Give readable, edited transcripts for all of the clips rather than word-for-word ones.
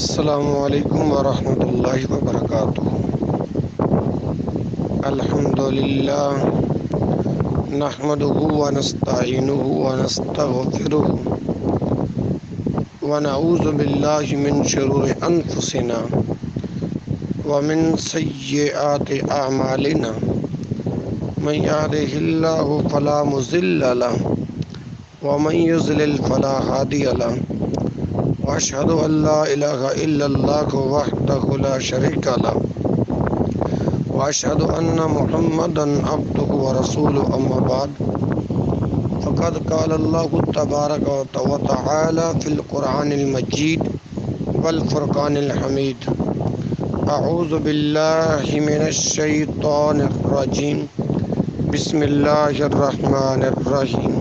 السلام علیکم ورحمۃ اللہ وبرکاتہ۔ الحمد للہ نحمده ونستعینه ونستغفره ونعوذ باللہ من شرور انفسنا ومن سیئات اعمالنا من يهده اللہ فلا مضل له ومن يضلل فلا هادی له واشهد ان لا الہ الا اللہ وحدہ لا شریک له واشهد ان محمدا عبدہ ورسولہ اما بعد فقد قال اللہ تبارک وتعالی فی القرآن المجید والفرقان الحمید۔ اعوذ باللہ من الشیطان الرجیم، بسم اللہ الرحمن الرحیم۔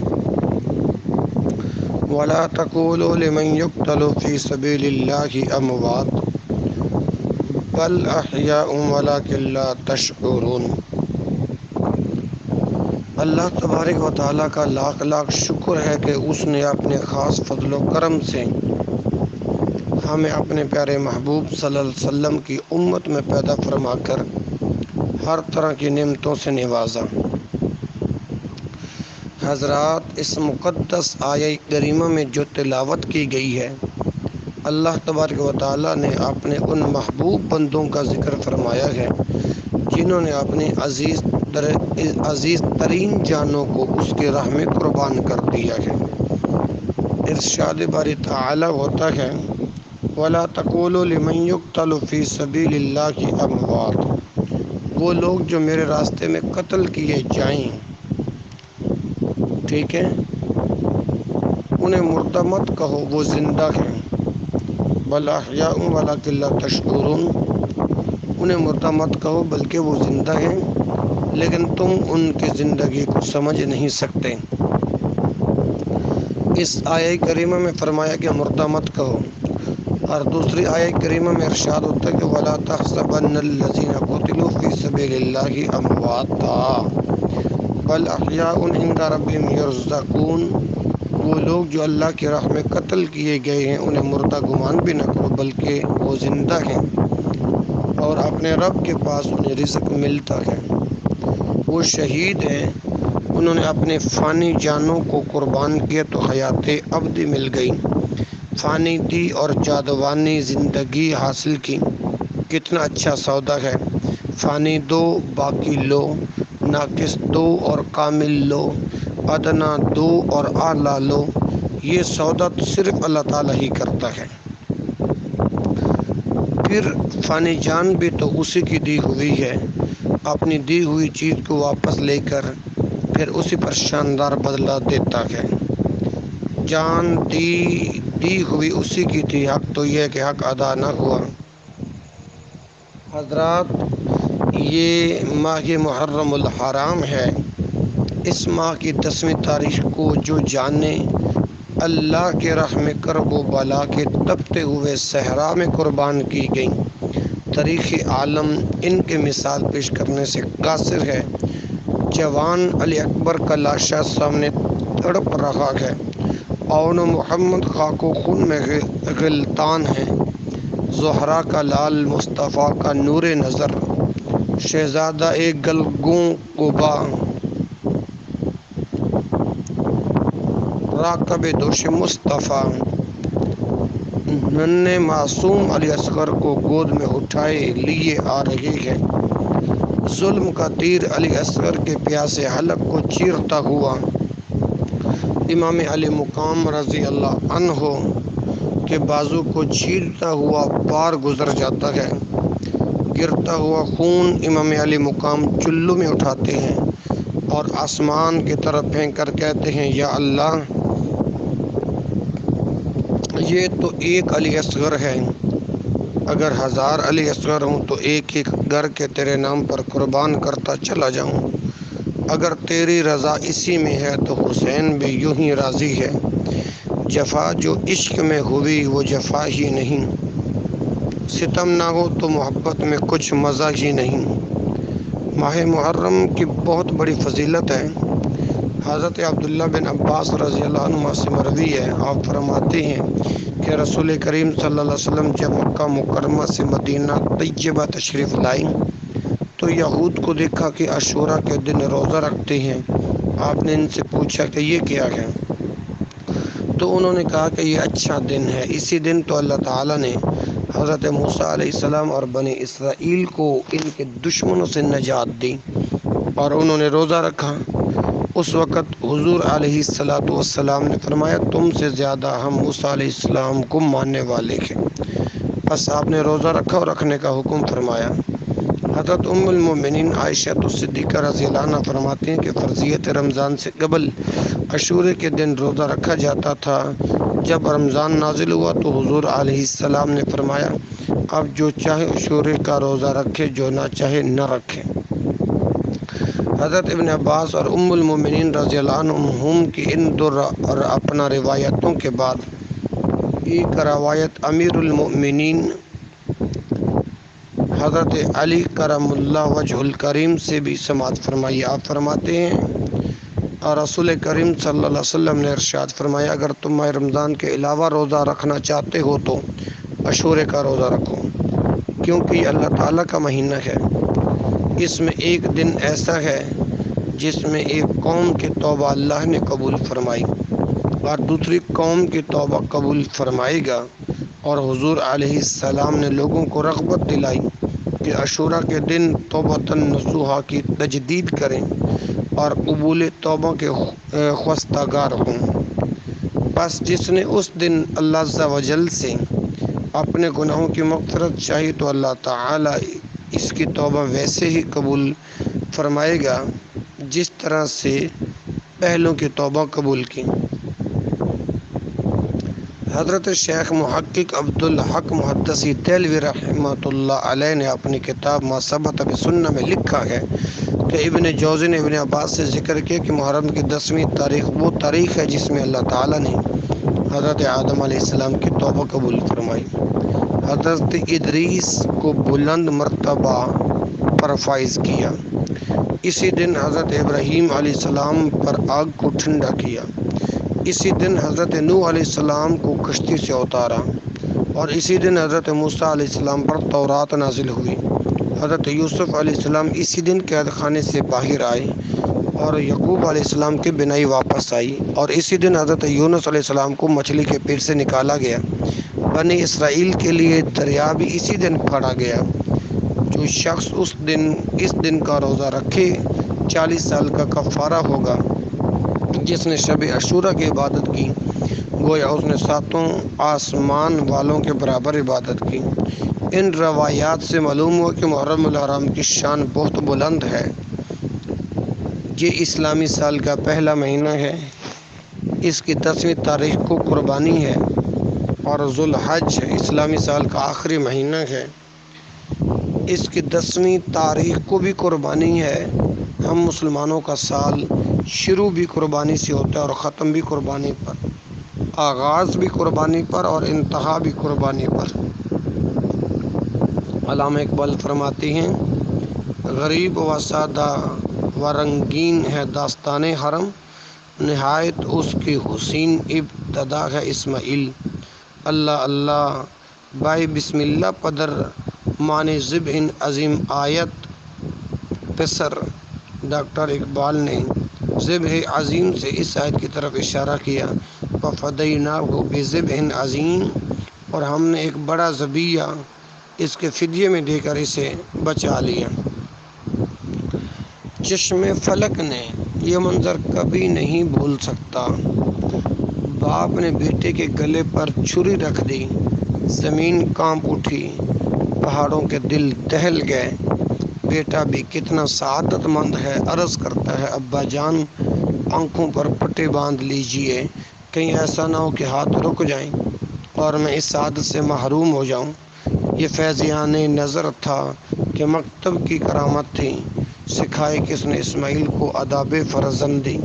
ولا تقولوا لمن يقتل في سبيل الله اموات بل احیاء ولكن لا تشعرون۔ اللہ تبارک و تعالیٰ کا لاکھ لاکھ شکر ہے کہ اس نے اپنے خاص فضل و کرم سے ہمیں اپنے پیارے محبوب صلی اللہ علیہ وسلم کی امت میں پیدا فرما کر ہر طرح کی نعمتوں سے نوازا۔ حضرات، اس مقدس آیہ کریمہ میں جو تلاوت کی گئی ہے، اللہ تبارک و تعالیٰ نے اپنے ان محبوب بندوں کا ذکر فرمایا ہے جنہوں نے اپنی عزیز ترین جانوں کو اس کی راہ میں قربان کر دیا ہے۔ ارشاد باری تعالیٰ ہوتا ہے، وَلَا تَقُولُوا لِمَن يُقْتَلُ فِي سَبِيلِ اللَّهِ أَمْوَاتٌ، وہ لوگ جو میرے راستے میں قتل کیے جائیں، ٹھیک ہے، انہیں مردہ مت کہو، وہ زندہ ہیں۔ بل احیاء ولکن لا تشعرون، انہیں مردہ مت کہو بلکہ وہ زندہ ہیں لیکن تم ان کی زندگی کو سمجھ نہیں سکتے۔ اس آیہ کریمہ میں فرمایا کہ مردہ مت کہو، اور دوسری آیہ کریمہ میں ارشاد ہوتا ہے کہ وَلَا تَحْسَبَنَّ الَّذِينَ قُتِلُوا فِي سَبِيلِ اللَّهِ أَمْوَاتًا بل احیاء عند ربهم یرزقون، وہ لوگ جو اللہ کی راہ میں قتل کیے گئے ہیں انہیں مردہ گمان بھی نہ کرو بلکہ وہ زندہ ہیں اور اپنے رب کے پاس انہیں رزق ملتا ہے۔ وہ شہید ہیں، انہوں نے اپنے فانی جانوں کو قربان کیا تو حیات ابدی مل گئی، فانی دی اور جاودانی زندگی حاصل کی۔ کتنا اچھا سودا ہے، فانی دو باقی لو، ناقص دو اور کامل لو، ادنا دو اور اعلیٰ لو۔ یہ سودا تو صرف اللہ تعالیٰ ہی کرتا ہے۔ پھر فانی جان بھی تو اسی کی دی ہوئی ہے، اپنی دی ہوئی چیز کو واپس لے کر پھر اسی پر شاندار بدلہ دیتا ہے۔ جان دی ہوئی اسی کی تھی، حق تو یہ ہے کہ حق ادا نہ ہوا۔ حضرات، یہ ماہ محرم الحرام ہے۔ اس ماہ کی 10ویں تاریخ کو جو جانے اللہ کے راہ میں کرب و بلا کے تپتے ہوئے صحرا میں قربان کی گئیں، تاریخ عالم ان کے مثال پیش کرنے سے قاصر ہے۔ جوان علی اکبر کا لاشا سامنے تڑپ رہا ہے، اون محمد خاک و خون میں غلطان ہیں، زہرا کا لال مصطفیٰ کا نور نظر، شہزادہ ایک گلگوں قبا، راکب دوش مصطفیٰ، ننھے معصوم علی اصغر کو گود میں اٹھائے لیے آ رہے ہیں۔ ظلم کا تیر علی اصغر کے پیاسے حلق کو چیرتا ہوا امام علی مقام رضی اللہ عنہ کے بازو کو چھیلتا ہوا پار گزر جاتا ہے۔ گرتا ہوا خون امام علی مقام چلو میں اٹھاتے ہیں اور آسمان کی طرف پھینک کر کہتے ہیں، یا اللہ، یہ تو ایک علی اصغر ہے، اگر 1000 علی اصغر ہوں تو ایک ایک گھر کے تیرے نام پر قربان کرتا چلا جاؤں۔ اگر تیری رضا اسی میں ہے تو حسین بھی یوں ہی راضی ہے۔ جفا جو عشق میں ہوئی وہ جفا ہی نہیں، ستم نہ ہو تو محبت میں کچھ مزہ ہی نہیں۔ ماہ محرم کی بہت بڑی فضیلت ہے۔ حضرت عبداللہ بن عباس رضی اللہ عنہ سے مروی ہے، آپ فرماتے ہیں کہ رسول کریم صلی اللہ علیہ وسلم جب مکہ مکرمہ سے مدینہ طیبہ تشریف لائیں تو یہود کو دیکھا کہ عاشوراء کے دن روزہ رکھتے ہیں۔ آپ نے ان سے پوچھا کہ یہ کیا ہے، تو انہوں نے کہا کہ یہ اچھا دن ہے، اسی دن تو اللہ تعالیٰ نے حضرت موسیٰ علیہ السلام اور بنی اسرائیل کو ان کے دشمنوں سے نجات دی اور انہوں نے روزہ رکھا۔ اس وقت حضور علیہ السلام نے فرمایا تم سے زیادہ ہم موسیٰ علیہ السلام کو ماننے والے ہیں، بس آپ نے روزہ رکھا اور رکھنے کا حکم فرمایا۔ حضرت ام المومنین عائشہ صدیقہ رضی اللہ عنہ فرماتی ہیں کہ فرضیت رمضان سے قبل عاشورے کے دن روزہ رکھا جاتا تھا۔ جب رمضان نازل ہوا تو حضور علیہ السلام نے فرمایا اب جو چاہے عاشورے کا روزہ رکھے، جو نہ چاہے نہ رکھے۔ حضرت ابن عباس اور ام المومنین رضی اللہ عنہم کی ان دو اپنا روایتوں کے بعد ایک روایت امیر المؤمنین حضرت علی کرم اللہ وجہ الکریم سے بھی سماعت فرمائی۔ آپ فرماتے ہیں اور رسول کریم صلی اللہ علیہ وسلم نے ارشاد فرمایا اگر تم ماہ رمضان کے علاوہ روزہ رکھنا چاہتے ہو تو عاشورے کا روزہ رکھو، کیونکہ یہ اللہ تعالیٰ کا مہینہ ہے۔ اس میں ایک دن ایسا ہے جس میں ایک قوم کی توبہ اللہ نے قبول فرمائی اور دوسری قوم کی توبہ قبول فرمائے گا، اور حضور علیہ السلام نے لوگوں کو رغبت دلائی کہ عاشوراء کے دن توبۃ نصوحا کی تجدید کریں اور قبول توبہ کے خواستگار ہوں۔ بس جس نے اس دن اللہ عز و جل سے اپنے گناہوں کی مغفرت چاہی تو اللہ تعالیٰ اس کی توبہ ویسے ہی قبول فرمائے گا جس طرح سے پہلوں کی توبہ قبول کی۔ حضرت شیخ محقق عبدالحق محدثی دہلوی رحمۃ اللہ علیہ نے اپنی کتاب ما ثبت بسنہ میں لکھا ہے کہ ابن جوزی نے ابن عباس سے ذکر کیا کہ محرم کی 10ویں تاریخ وہ تاریخ ہے جس میں اللہ تعالیٰ نے حضرت آدم علیہ السلام کی توبہ قبول فرمائی، حضرت ادریس کو بلند مرتبہ پر فائز کیا، اسی دن حضرت ابراہیم علیہ السلام پر آگ کو ٹھنڈا کیا، اسی دن حضرت نوح علیہ السلام کو کشتی سے اتارا، اور اسی دن حضرت موسیٰ علیہ السلام پر تورات نازل ہوئی، حضرت یوسف علیہ السلام اسی دن قید خانے سے باہر آئے اور یعقوب علیہ السلام کی بینائی واپس آئی، اور اسی دن حضرت یونس علیہ السلام کو مچھلی کے پیٹ سے نکالا گیا، بنی اسرائیل کے لیے دریا بھی اسی دن پھاڑا گیا۔ جو شخص اس دن کا روزہ رکھے 40 سال کا کفارہ ہوگا۔ جس نے شب عاشوراء کی عبادت کی گویا اس نے 7 آسمان والوں کے برابر عبادت کی۔ ان روایات سے معلوم ہوا کہ محرم الحرام کی شان بہت بلند ہے۔ یہ اسلامی سال کا پہلا مہینہ ہے، اس کی 10ویں تاریخ کو قربانی ہے، اور ذوالحج اسلامی سال کا آخری مہینہ ہے، اس کی 10ویں تاریخ کو بھی قربانی ہے۔ ہم مسلمانوں کا سال شروع بھی قربانی سے ہوتا ہے اور ختم بھی قربانی پر، آغاز بھی قربانی پر اور انتہا بھی قربانی پر۔ علامہ اقبال فرماتے ہیں غریب و سادہ و رنگین ہے داستان حرم، نہایت اس کی حسین ابتدا ہے اسماعیل۔ اللہ اللہ بائے بسم اللہ پدر معنی ذبح عظیم آیت پسر۔ ڈاکٹر اقبال نے ذبح عظیم سے اس آیت کی طرف اشارہ کیا، وَفَدَيْنَاهُ بِذِبْحٍ عَظِيمٍ، اور ہم نے ایک بڑا ذبیحہ اس کے فدیے میں دے کر اسے بچا لیا۔ چشم فلک نے یہ منظر کبھی نہیں بھول سکتا، باپ نے بیٹے کے گلے پر چھری رکھ دی، زمین کانپ اٹھی، پہاڑوں کے دل دہل گئے، بیٹا بھی کتنا سعادت مند ہے، عرض کرتا ہے ابا جان آنکھوں پر پٹے باندھ لیجئے، کہیں ایسا نہ ہو کہ ہاتھ رک جائیں اور میں اس سعادت سے محروم ہو جاؤں۔ یہ فیضان نظر تھا کہ مکتب کی کرامت تھی، سکھائے کس نے اسماعیل کو آداب فرزندی۔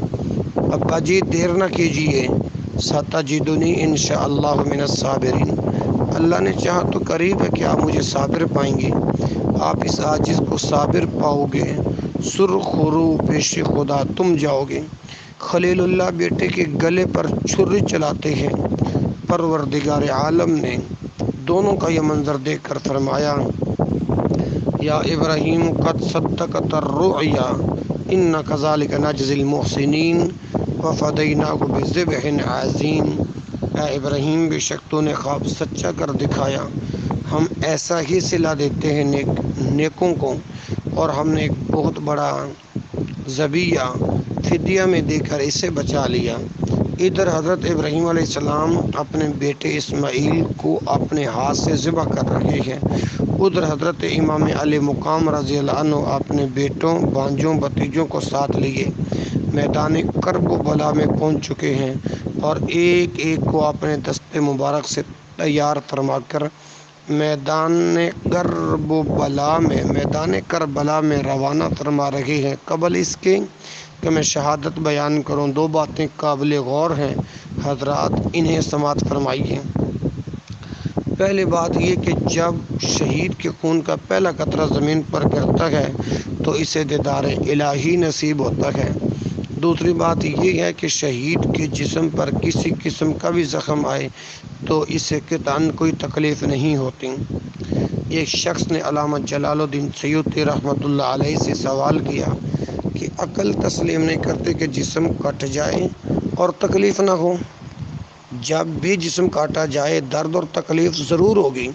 ابا جی دیر نہ کیجئے، ستجدنی انشاءاللہ من الصابرین، اللہ نے چاہا تو قریب ہے کہ آپ مجھے صابر پائیں گے، آپ اس عاجز کو صابر پاؤ گے، سرخرو پیش خدا تم جاؤ گے۔ خلیل اللہ بیٹے کے گلے پر چھری چلاتے ہیں۔ پروردگار عالم نے دونوں کا یہ منظر دیکھ کر فرمایا یا ابراہیم قد صدقت الرؤیا انا کذالک نجزی المحسنین وفدیناہ بذبح عظیم۔ اے ابراہیم، بے شک تو نے خواب سچا کر دکھایا، ہم ایسا ہی صلہ دیتے ہیں نیکوں کو، اور ہم نے ایک بہت بڑا ذبیحہ فدیہ میں دے کر اسے بچا لیا۔ ادھر حضرت ابراہیم علیہ السلام اپنے بیٹے اسماعیل کو اپنے ہاتھ سے ذبح کر رہے ہیں، ادھر حضرت امام علی مقام رضی اللہ عنہ اپنے بیٹوں، بھانجوں، بھتیجوں کو ساتھ لیے میدان کرب و بلا میں پہنچ چکے ہیں، اور ایک ایک کو اپنے دست مبارک سے تیار فرما کر میدان کربلا میں روانہ فرما رہے ہیں۔ قبل اس کے کہ میں شہادت بیان کروں، دو باتیں قابل غور ہیں حضرات، انہیں سماعت فرمائیے۔ پہلی بات یہ کہ جب شہید کے خون کا پہلا قطرہ زمین پر گرتا ہے تو اسے دیدار الہی نصیب ہوتا ہے۔ دوسری بات یہ ہے کہ شہید کے جسم پر کسی قسم کا بھی زخم آئے تو اسے قطعاً کوئی تکلیف نہیں ہوتی۔ ایک شخص نے علامہ جلال الدین سیوطی رحمۃ اللہ علیہ سے سوال کیا کہ عقل تسلیم نہیں کرتے کہ جسم کٹ جائے اور تکلیف نہ ہو؟ جب بھی جسم کاٹا جائے درد اور تکلیف ضرور ہوگی۔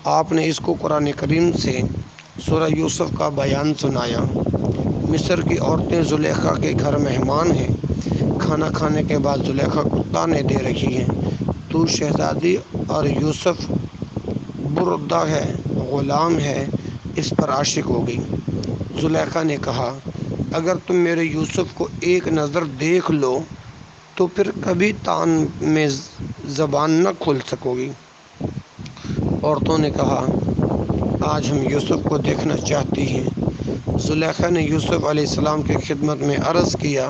آپ نے اس کو قرآن کریم سے سورہ یوسف کا بیان سنایا۔ مصر کی عورتیں زلیخا کے گھر مہمان ہیں، کھانا کھانے کے بعد زلیخا کو طعنے دے رہی ہیں، تو شہزادی اور یوسف بردہ ہے، غلام ہے، اس پر عاشق ہو گئی۔ زلیخا نے کہا اگر تم میرے یوسف کو ایک نظر دیکھ لو تو پھر کبھی طعن میں زبان نہ کھول سکو گی۔ عورتوں نے کہا آج ہم یوسف کو دیکھنا چاہتی ہیں۔ زلیخا نے یوسف علیہ السلام کی خدمت میں عرض کیا۔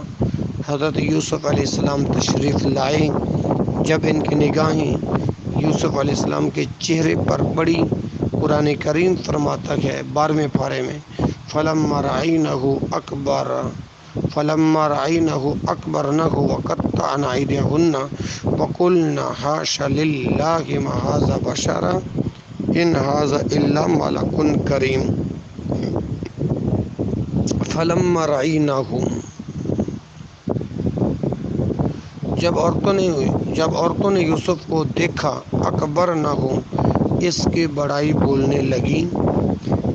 حضرت یوسف علیہ السلام تشریف لائے۔ جب ان کی نگاہیں یوسف علیہ السلام کے چہرے پر پڑی، قرآن کریم فرماتا ہے 12ویں پارے میں فلما رأینہ اکبرنہ وقطعن ایدیہن وقلن حاش للہ ما ھذا بشرا ان ھذا الا ملک کریم۔ فلما رأینہ، جب عورتوں نے یوسف کو دیکھا، اکبرنہ، اس کی بڑائی بولنے لگی،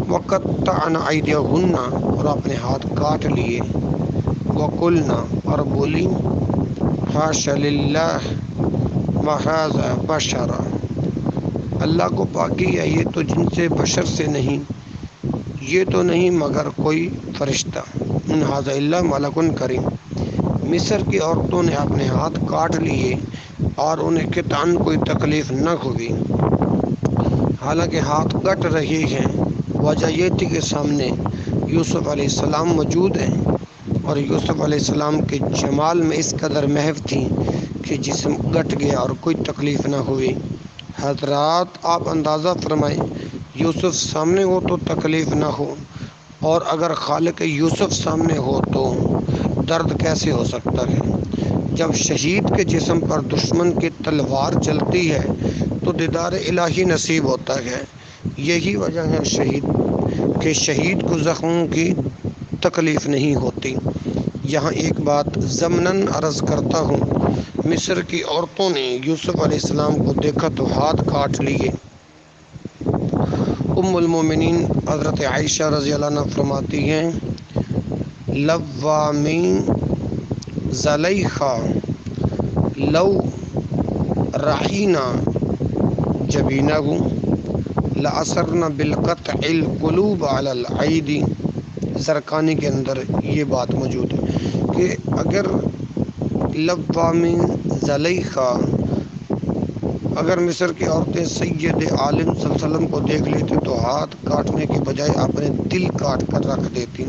وقطعن ایدیہن، اور اپنے ہاتھ کاٹ لیے، وقلن، اور بولی حاش للہ ما ھذا بشرا، اللہ کو پاکی ہے، یہ تو جن سے بشر سے نہیں، یہ تو نہیں مگر کوئی فرشتہ، ان ھذا الا ملک کریم۔ مصر کی عورتوں نے اپنے ہاتھ کاٹ لیے اور انہیں قطعاً کوئی تکلیف نہ ہوئی، حالانکہ ہاتھ کٹ رہے ہیں۔ وجہ یہ تھی کہ سامنے یوسف علیہ السلام موجود ہیں، اور یوسف علیہ السلام کے جمال میں اس قدر محو تھی کہ جسم کٹ گیا اور کوئی تکلیف نہ ہوئی۔ حضرات آپ اندازہ فرمائیں، یوسف سامنے ہو تو تکلیف نہ ہو، اور اگر خالق یوسف سامنے ہو تو درد کیسے ہو سکتا ہے؟ جب شہید کے جسم پر دشمن کی تلوار چلتی ہے تو دیدار الہی نصیب ہوتا ہے۔ یہی وجہ ہے شہید کو زخموں کی تکلیف نہیں ہوتی۔ یہاں ایک بات ضمناً عرض کرتا ہوں، مصر کی عورتوں نے یوسف علیہ السلام کو دیکھا تو ہاتھ کاٹ لیے۔ ام المومنین حضرت عائشہ رضی اللہ عنہ فرماتی ہیں لوامی زلیخا لو رحینا جبینہ لأثرنا بالقطع القلوب علی العید۔ زرقانی کے اندر یہ بات موجود ہے کہ اگر لوامی زلیخا، اگر مصر کی عورتیں سید عالم صلی اللہ علیہ وسلم کو دیکھ لیتی تو ہاتھ کاٹنے کے بجائے اپنے دل کاٹ کر رکھ دیتی۔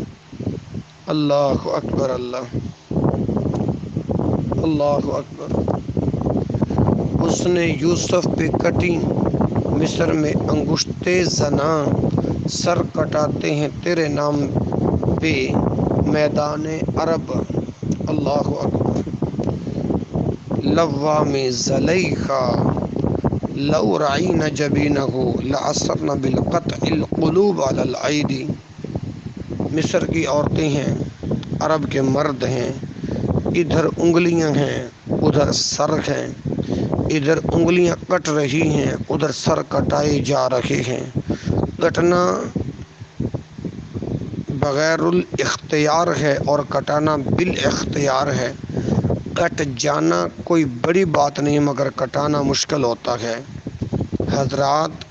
اللہ اکبر، اللہ اکبر۔ اس نے یوسف پہ کٹی مصر میں انگشتے زناں، سر کٹاتے ہیں تیرے نام پہ میدان عرب۔ اللہ اکبر لوام زلیخا لو رعین جبینہ لأثرن بالقطع القلوب علی الایدی۔ مصر کی عورتیں ہیں، عرب کے مرد ہیں، ادھر انگلیاں ہیں ادھر سر ہیں، ادھر انگلیاں کٹ رہی ہیں ادھر سر کٹائے جا رہے ہیں۔ کٹنا بغیر الاختیار ہے اور کٹانا بالاختیار ہے۔ کٹ جانا کوئی بڑی بات نہیں مگر کٹانا مشکل ہوتا ہے۔ حضرات،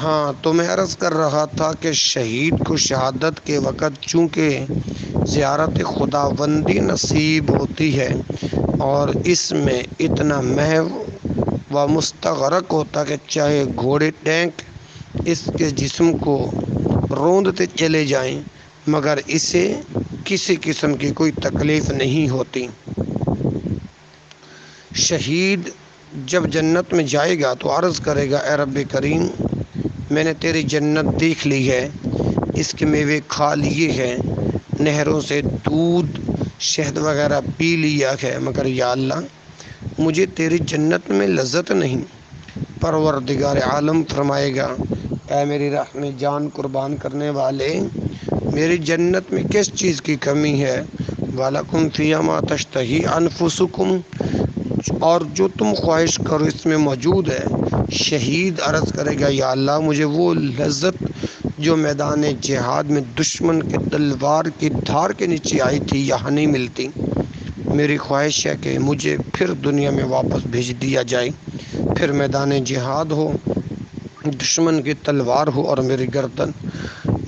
ہاں تو میں عرض کر رہا تھا کہ شہید کو شہادت کے وقت چونکہ زیارت خداوندی نصیب ہوتی ہے اور اس میں اتنا محو و مستغرق ہوتا کہ چاہے گھوڑے ٹینک اس کے جسم کو روندتے چلے جائیں مگر اسے کسی قسم کی کوئی تکلیف نہیں ہوتی۔ شہید جب جنت میں جائے گا تو عرض کرے گا اے رب کریم، میں نے تیری جنت دیکھ لی ہے، اس کے میوے کھا لیے ہیں، نہروں سے دودھ شہد وغیرہ پی لیا ہے، مگر یا اللہ مجھے تیری جنت میں لذت نہیں۔ پروردگار عالم فرمائے گا اے میری راہ میں جان قربان کرنے والے، میری جنت میں کس چیز کی کمی ہے؟ وَلَكُمْ فِيهَا مَا تَشْتَهِي أَنفُسُكُمْ، اور جو تم خواہش کرو اس میں موجود ہے۔ شہید عرض کرے گا یا اللہ مجھے وہ لذت جو میدان جہاد میں دشمن کے تلوار کی دھار کے نیچے آئی تھی یہاں نہیں ملتی۔ میری خواہش ہے کہ مجھے پھر دنیا میں واپس بھیج دیا جائے، پھر میدان جہاد ہو، دشمن کی تلوار ہو اور میری گردن،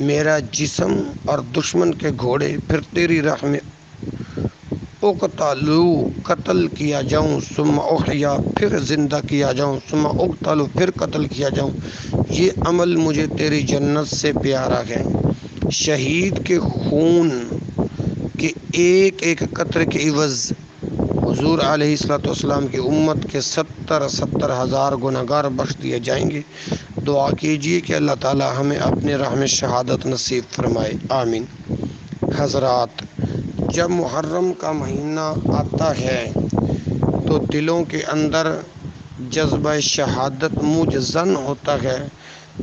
میرا جسم اور دشمن کے گھوڑے پھر تیری راہ میں اقتلو قتل کیا جاؤں، ثم احیا پھر زندہ کیا جاؤں، ثم اقتلو پھر قتل کیا جاؤں۔ یہ عمل مجھے تیری جنت سے پیارا ہے۔ شہید کے خون کے ایک ایک قطرے کے عوض حضور علیہ السلام کی امت کے 70 ہزار گنہگار بخش دیے جائیں گے۔ دعا کیجیے کہ اللہ تعالی ہمیں اپنے راہ میں شہادت نصیب فرمائے، آمین۔ حضرات، جب محرم کا مہینہ آتا ہے تو دلوں کے اندر جذبہ شہادت موجزن ہوتا ہے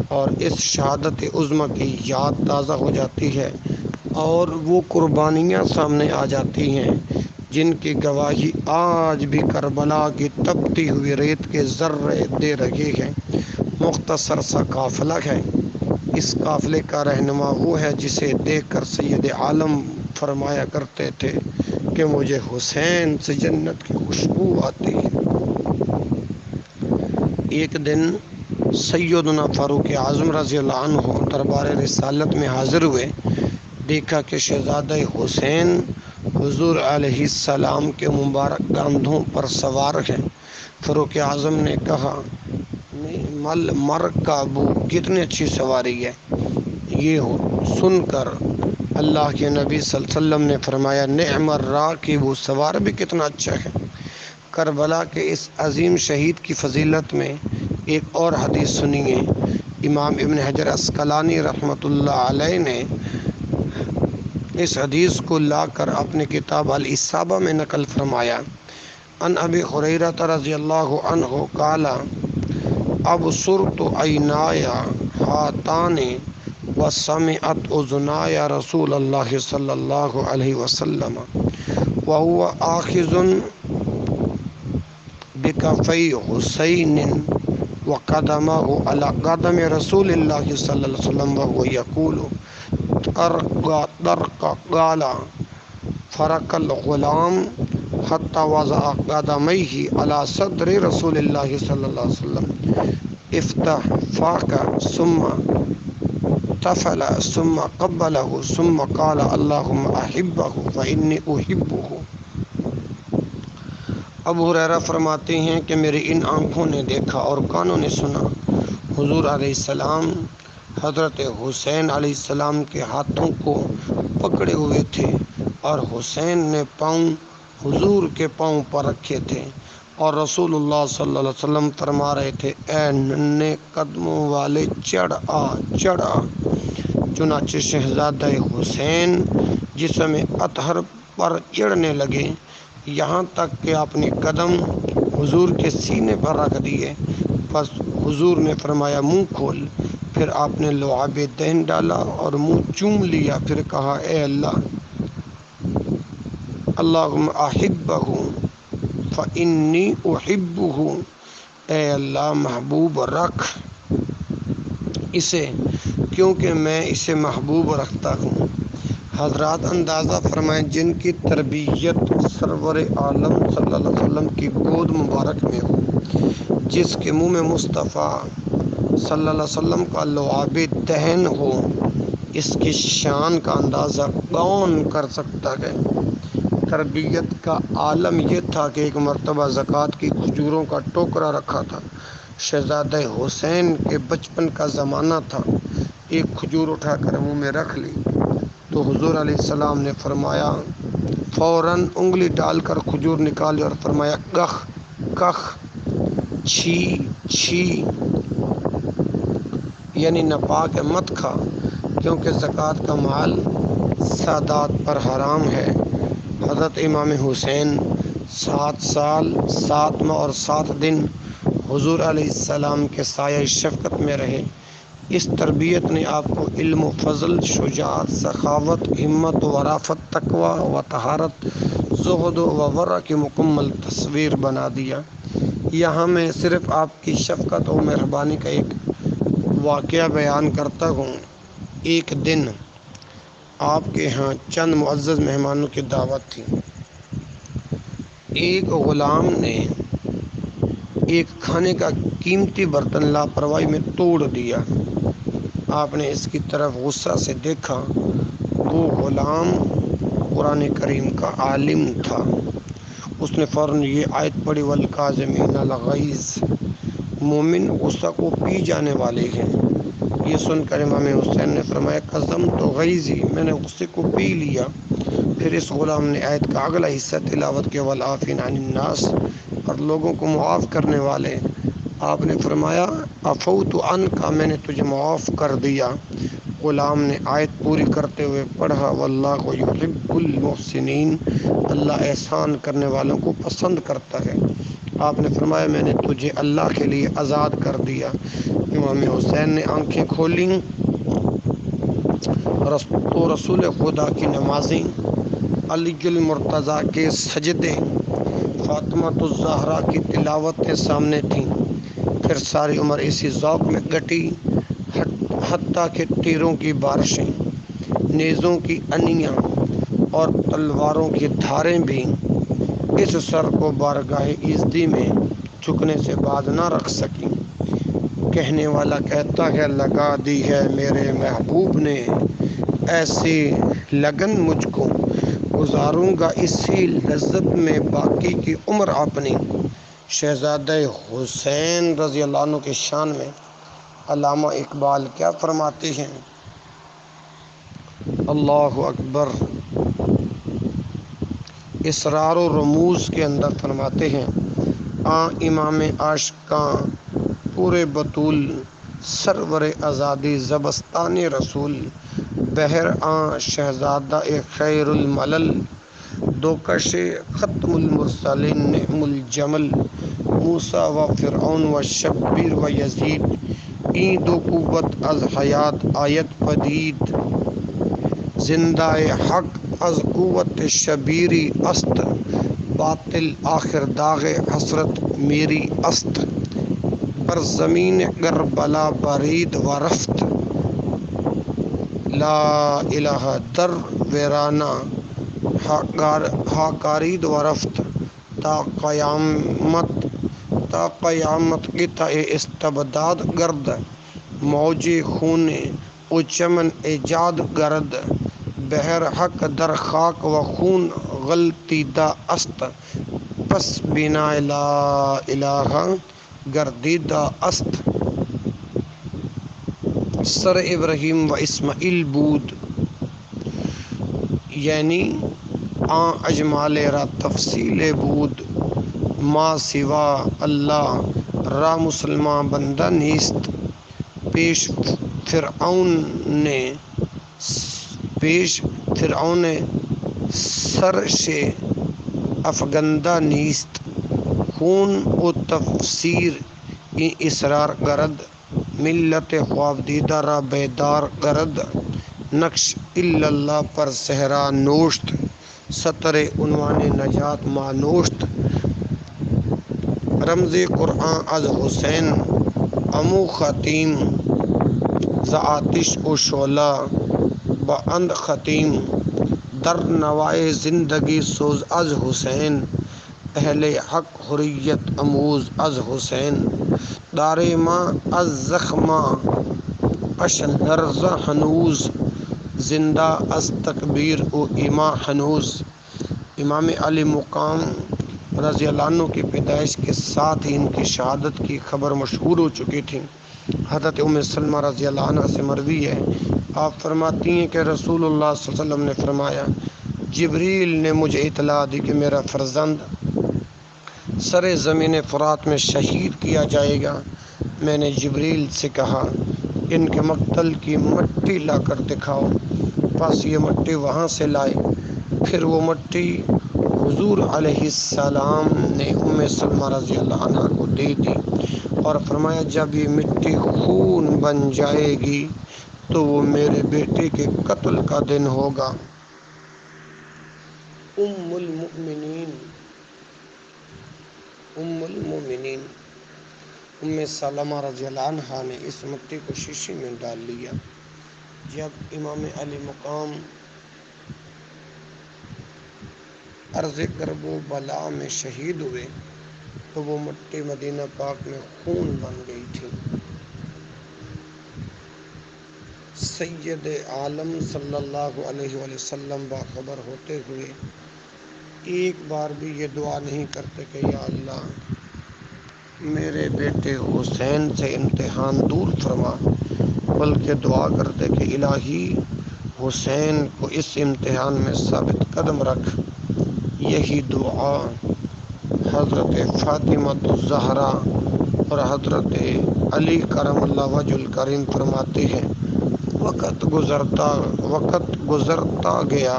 اور اس شہادت عظمیٰ کی یاد تازہ ہو جاتی ہے اور وہ قربانیاں سامنے آ جاتی ہیں جن کی گواہی آج بھی کربلا کی تپتی ہوئی ریت کے ذرے دے رہے ہیں۔ مختصر سا قافلہ ہے، اس قافلے کا رہنما وہ ہے جسے دیکھ کر سید عالم فرمایا کرتے تھے کہ مجھے حسین سے جنت کی خوشبو آتی ہے۔ ایک دن سیدنا فاروق اعظم رضی اللہ عنہ دربار رسالت میں حاضر ہوئے، دیکھا کہ شہزادہ حسین حضور علیہ السلام کے مبارک کندھوں پر سوار ہیں۔ فاروق اعظم نے کہا مل مرکب، کتنی اچھی سواری ہے۔ یہ سن کر اللہ کے نبی صلی اللہ علیہ وسلم نے فرمایا نعم الراکب، سوار بھی کتنا اچھا ہے۔ کربلا کے اس عظیم شہید کی فضیلت میں ایک اور حدیث سنیے۔ امام ابن حجر عسقلانی رحمۃ اللہ علیہ نے اس حدیث کو لا کر اپنے کتاب الاصابہ میں نقل فرمایا۔ ان ابی ہریرہ رضی اللہ عنہ قال ابصرت عینای ہاتان وسمعت اذنای رسول اللہ صلی اللہ علیہ وسلم وهو آخذ بکفی حسین وقدمه على قدم رسول اللہ صلی اللہ علیہ وسلم وهو یقول طرق قال فرق الغلام حتى وضع قدميه على صدر رسول اللہ صلی اللہ علیہ وسلم افتح فاك ثم تفل ثم قبله ثم قال اللهم احبه فاني احبه۔ ابو ہریرہ فرماتے ہیں کہ میری ان آنکھوں نے دیکھا اور کانوں نے سنا، حضور علیہ السلام حضرت حسین علیہ السلام کے ہاتھوں کو پکڑے ہوئے تھے اور حسین نے پاؤں حضور کے پاؤں پر رکھے تھے اور رسول اللہ صلی اللہ علیہ وسلم فرما رہے تھے اے ننھے قدموں والے چڑھ آ چڑھ آ۔ چنانچہ شہزادہ حسین جسم اطہر پر چڑھنے لگے، یہاں تک کہ اپنے قدم حضور کے سینے پر رکھ دیے۔ بس حضور نے فرمایا منہ کھول۔ پھر آپ نے لعاب دہن ڈالا اور منہ چوم لیا، پھر کہا اے اللہ، اللہم احبہ فانی احبہ، اے اللہ محبوب رکھ اسے کیونکہ میں اسے محبوب رکھتا ہوں۔ حضرات اندازہ فرمائیں جن کی تربیت سرور عالم صلی اللہ علیہ وسلم کی گود مبارک میں ہو، جس کے منہ میں مصطفیٰ صلی اللہ علیہ وسلم کا لعاب دہن ہو، اس کی شان کا اندازہ کون کر سکتا ہے؟ تربیت کا عالم یہ تھا کہ ایک مرتبہ زکوٰۃ کی کھجوروں کا ٹوکرا رکھا تھا۔ شہزادہ حسین کے بچپن کا زمانہ تھا۔ ایک کھجور اٹھا کر منہ میں رکھ لی تو حضور علیہ السلام نے فرمایا، فوراً انگلی ڈال کر کھجور نکالی اور فرمایا کخ کخ، چھی چھی، یعنی ناپاک ہے مت کھا، کیونکہ زکوٰۃ کا مال سادات پر حرام ہے۔ حضرت امام حسین 7 سال 7 ماہ اور 7 دن حضور علیہ السلام کے سایہ شفقت میں رہے۔ اس تربیت نے آپ کو علم و فضل، شجاعت، سخاوت، ہمت و رافت، تقوی و طہارت، زہد و ورع کی مکمل تصویر بنا دیا۔ یہاں میں صرف آپ کی شفقت و مہربانی کا ایک واقعہ بیان کرتا ہوں۔ ایک دن آپ کے ہاں چند معزز مہمانوں کی دعوت تھی۔ ایک غلام نے ایک کھانے کا قیمتی برتن لاپرواہی میں توڑ دیا۔ آپ نے اس کی طرف غصہ سے دیکھا۔ وہ غلام قرآن کریم کا عالم تھا۔ اس نے فوراً یہ آیت پڑھی والکاظمین الغیظ، مومن غصہ کو پی جانے والے ہیں۔ یہ سن کر امام حسین نے فرمایا قظمت غیظی، میں نے غصے کو پی لیا۔ پھر اس غلام نے آیت کا اگلا حصہ تلاوت کیا والعافین عن الناس، اور لوگوں کو معاف کرنے والے۔ آپ نے فرمایا عفوت عنک، میں نے تجھے معاف کر دیا۔ غلام نے آیت پوری کرتے ہوئے پڑھا واللہ یحب المحسنین، اللہ احسان کرنے والوں کو پسند کرتا ہے۔ آپ نے فرمایا میں نے تجھے اللہ کے لیے آزاد کر دیا۔ امام حسین نے آنکھیں کھولیں تو رسول خدا کی نمازیں، علی المرتضیٰ کے سجدے، فاطمہ الزہرا کی تلاوتیں سامنے تھیں۔ پھر ساری عمر اسی ذوق میں کٹی، حتیٰ کہ تیروں کی بارشیں، نیزوں کی انیاں اور تلواروں کی دھاریں بھی اس سر کو بارگاہ ایزدی میں جھکنے سے باز نہ رکھ سکیں۔ کہنے والا کہتا ہے لگا دی ہے میرے محبوب نے ایسی لگن، مجھ کو گزاروں گا اسی لذت میں باقی کی عمر اپنی۔ شہزادہ حسین رضی اللہ عنہ کے شان میں علامہ اقبال کیا فرماتے ہیں؟ اللہ اکبر۔ اسرار و رموز کے اندر فرماتے ہیں امام عاشقاں پورے بطول، سرور آزادی زبستان رسول، بہر شہزادہ خیر الملل، دوکش ختم المرسلین نعم الجمل، موسیٰ و فرعون و شبیر و یزید، این دو قوت از حیات آیت پدید، زندہ حق از قوت شبیری است، باطل آخر داغ حسرت میری است، بر زمین کربلا برید و رفت، لا الہ در ویرانہ ہاکارید و رفت، تا قیامت قطع استبداد گرد، موج خون و چمن ایجاد گرد، بحر حق در خاک و خون غلطیدہ است، پس بنا لا الہ گردیدہ است، سر ابراہیم و اسماعیل بود، یعنی اجمال را تفصیل بود، ما سوا اللہ را مسلمان بندہ نیست، پیش فرعون سرش افگندہ نیست خون و تفسیر این اصرار گرد ملت خوابدیدہ را بیدار گرد نقش الا اللہ پر صحرا نوشت سطر عنوان نجات مانوشت رمز قرآن از حسین امو خاتیم ز آتش و شعلہ با اند ختیم در نوائے زندگی سوز از حسین اہل حق حریت اموز از حسین دار ماں از زخمہ اش لرزہ ہنوز زندہ از تکبیر و ایما ہنوز۔ امام علی مقام رضی اللہ عنہ کی پیدائش کے ساتھ ہی ان کی شہادت کی خبر مشہور ہو چکی تھی۔ حضرت ام سلمہ رضی اللہ عنہ سے مروی ہے، آپ فرماتی ہیں کہ رسول اللہ صلی اللہ علیہ وسلم نے فرمایا جبریل نے مجھے اطلاع دی کہ میرا فرزند سر زمین فرات میں شہید کیا جائے گا۔ میں نے جبریل سے کہا ان کے مقتل کی مٹی لا کر دکھاؤ، پس یہ مٹی وہاں سے لائے، پھر وہ مٹی حضور علیہ السلام نے ام سلمہ رضی اللہ عنہ کو دے دی اور فرمایا جب یہ مٹی خون بن جائے گی تو وہ میرے بیٹے کے قتل کا دن ہوگا۔ ام المومنین ام سلمہ رضی اللہ عنہ نے اس مٹی کو شیشے میں ڈال لیا۔ جب امام علی مقام عرض کرب و بلا میں شہید ہوئے تو وہ مٹی مدینہ پاک میں خون بن گئی تھی۔ سید عالم صلی اللہ علیہ وآلہ وسلم باخبر ہوتے ہوئے ایک بار بھی یہ دعا نہیں کرتے کہ یا اللہ میرے بیٹے حسین سے امتحان دور فرما، بلکہ دعا کرتے کہ الہی حسین کو اس امتحان میں ثابت قدم رکھ۔ یہی دعا حضرت فاطمہ الزہرا اور حضرت علی کرم اللہ وجہ الکریم فرماتے ہیں وقت گزرتا گیا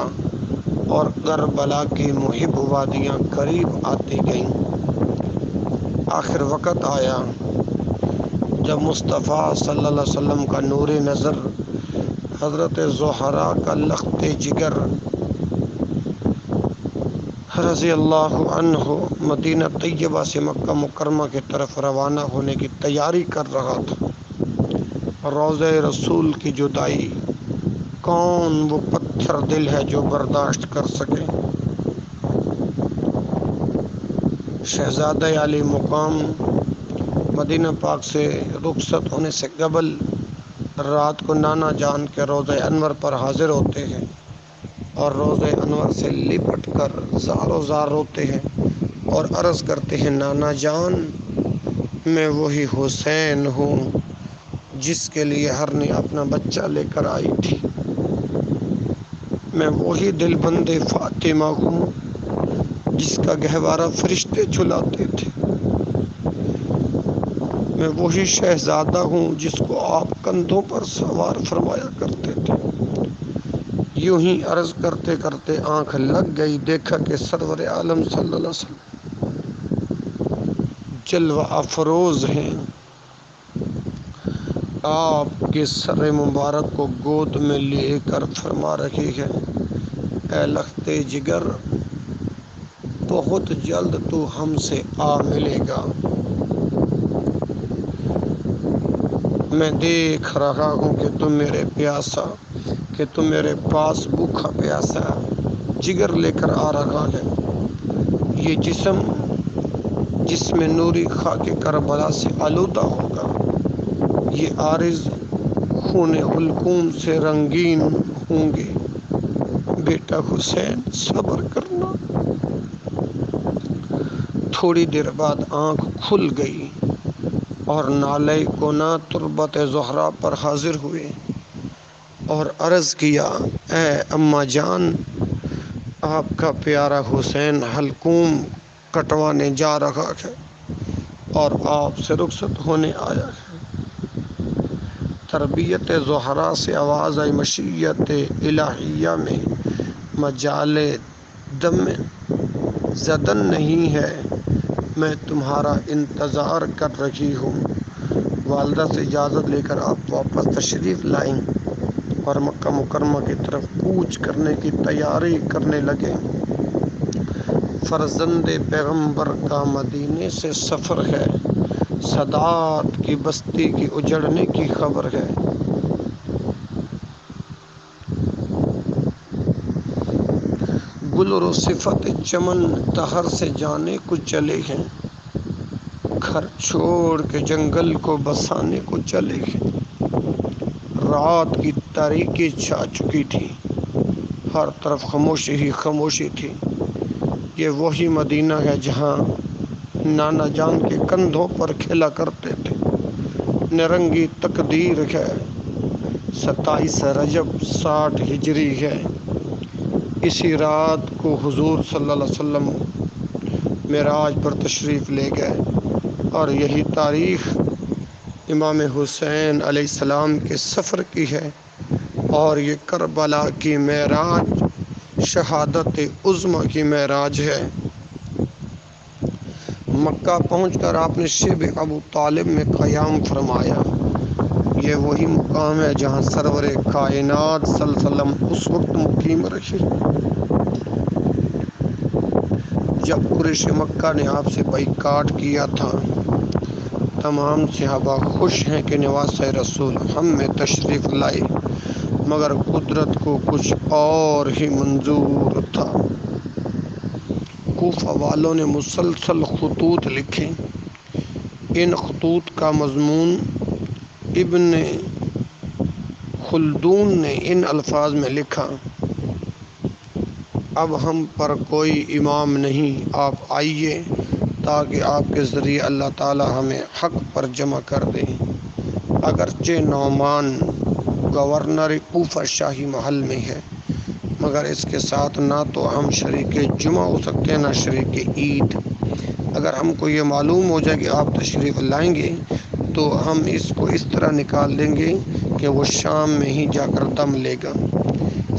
اور کربلا کی محب وادیاں قریب آتی گئیں۔ آخر وقت آیا جب مصطفیٰ صلی اللہ علیہ وسلم کا نور نظر حضرت زہرا کا لخت جگر رضی اللہ عنہ مدینہ طیبہ سے مکہ مکرمہ کی طرف روانہ ہونے کی تیاری کر رہا تھا۔ روضہ رسول کی جدائی کون وہ پتھر دل ہے جو برداشت کر سکے؟ شہزادہ علی مقام مدینہ پاک سے رخصت ہونے سے قبل رات کو نانا جان کے روضہ انور پر حاضر ہوتے ہیں اور روضہ انور سے لپٹ کر زار و زار روتے ہیں اور عرض کرتے ہیں نانا جان میں وہی حسین ہوں جس کے لیے ہر نے اپنا بچہ لے کر آئی تھی، میں وہی دل بند فاطمہ ہوں جس کا گہوارہ فرشتے جھلاتے تھے، میں وہی شہزادہ ہوں جس کو آپ کندھوں پر سوار فرمایا کرتے تھے۔ یوں ہی عرض کرتے کرتے آنکھ لگ گئی، دیکھا کہ سرور عالم صلی اللہ علیہ وسلم جلوہ افروز ہیں، آپ کے سر مبارک کو گود میں لے کر فرما رہی ہے اے لخت جگر بہت جلد تو ہم سے آ ملے گا۔ میں دیکھ رہا ہوں کہ تم میرے پاس بھوکا پیاسا جگر لے کر آ رہا ہے۔ یہ جسم نوری خاک کربلا سے آلودہ ہوگا، یہ عارض خون حلقوم سے رنگین ہوں گے۔ بیٹا حسین صبر کرنا۔ تھوڑی دیر بعد آنکھ کھل گئی اور نالے کونا تربت زہرا پر حاضر ہوئے اور عرض کیا اے اماں جان آپ کا پیارا حسین حلقوم کٹوانے جا رہا ہے اور آپ سے رخصت ہونے آیا ہے۔ تربیت زہرا سے آواز آئی مشیت الہیہ میں مجال دم زدن نہیں ہے، میں تمہارا انتظار کر رہی ہوں۔ والدہ سے اجازت لے کر آپ واپس تشریف لائیں اور مکہ مکرمہ کی طرف کوچ کرنے کی تیاری کرنے لگے۔ فرزند پیغمبر کا مدینے سے سفر ہے، سادات کی بستی کی اجڑنے کی خبر ہے۔ گل و صفت چمن تہر سے جانے کو چلے ہیں، گھر چھوڑ کے جنگل کو بسانے کو چلے ہیں۔ رات کی تاریکی چھا چکی تھی، ہر طرف خاموشی ہی خاموشی تھی۔ یہ وہی مدینہ ہے جہاں نانا جان کے کندھوں پر کھیلا کرتے تھے۔ نرنگی تقدیر ہے، 27 رجب 60 ہجری ہے۔ اسی رات کو حضور صلی اللہ علیہ وسلم معراج پر تشریف لے گئے، اور یہی تاریخ امام حسین علیہ السلام کے سفر کی ہے، اور یہ کربلا کی معراج شہادت عظمی کی معراج ہے۔ مکہ پہنچ کر آپ نے شیب ابو طالب میں قیام فرمایا۔ یہ وہی مقام ہے جہاں سرور کائنات صلی اللہ علیہ وسلم اس وقت مقیم رہے جب قریش مکہ نے آپ سے بائیکاٹ کیا تھا۔ تمام صحابہ خوش ہیں کہ نواسہ رسول ہم میں تشریف لائے، مگر قدرت کو کچھ اور ہی منظور تھا۔ کوفہ والوں نے مسلسل خطوط لکھے۔ ان خطوط کا مضمون ابن خلدون نے ان الفاظ میں لکھا: اب ہم پر کوئی امام نہیں، آپ آئیے تاکہ آپ کے ذریعے اللہ تعالی ہمیں حق پر جمع کر دے۔ اگرچہ نعمان گورنر کوفہ شاہی محل میں ہے، مگر اس کے ساتھ نہ تو ہم شریک جمعہ ہو سکتے ہیں نہ شریک عید۔ اگر ہم کو یہ معلوم ہو جائے کہ آپ تشریف لائیں گے تو ہم اس کو اس طرح نکال دیں گے کہ وہ شام میں ہی جا کر دم لے گا۔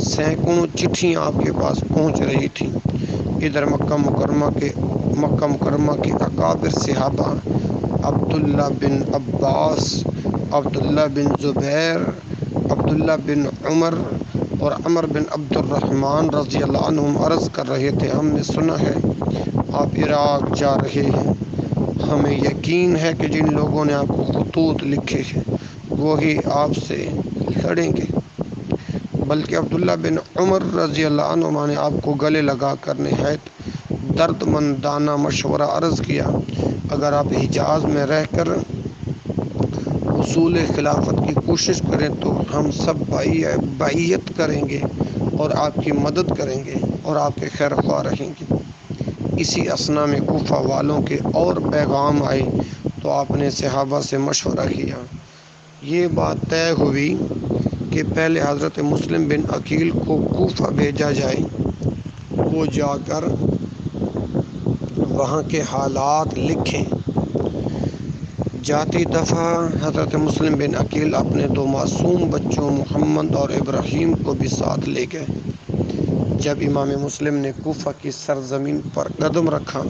سینکڑوں چٹھیاں آپ کے پاس پہنچ رہی تھیں۔ ادھر مکہ مکرمہ کے اکابر صحابہ عبداللہ بن عباس، عبداللہ بن زبیر، عبداللہ بن عمر اور عمر بن عبد الرحمن رضی اللہ عنہم عرض کر رہے تھے: ہم نے سنا ہے آپ عراق جا رہے ہیں۔ ہمیں یقین ہے کہ جن لوگوں نے آپ کو خطوط لکھے ہیں وہی آپ سے لڑیں گے۔ بلکہ عبداللہ بن عمر رضی اللہ عنہما نے آپ کو گلے لگا کر نہایت درد مندانہ مشورہ عرض کیا: اگر آپ حجاز میں رہ کر حصول خلافت کی کوشش کریں تو ہم سب بیعت کریں گے اور آپ کی مدد کریں گے اور آپ کے خیر خواہ رہیں گے۔ اسی اثنا میں کوفہ والوں کے اور پیغام آئے تو آپ نے صحابہ سے مشورہ کیا۔ یہ بات طے ہوئی کہ پہلے حضرت مسلم بن عقیل کو کوفہ بھیجا جائے، وہ جا کر وہاں کے حالات لکھیں۔ جاتی دفعہ حضرت مسلم بن عقیل اپنے 2 معصوم بچوں محمد اور ابراہیم کو بھی ساتھ لے گئے۔ جب امام مسلم نے کوفہ کی سرزمین پر قدم رکھا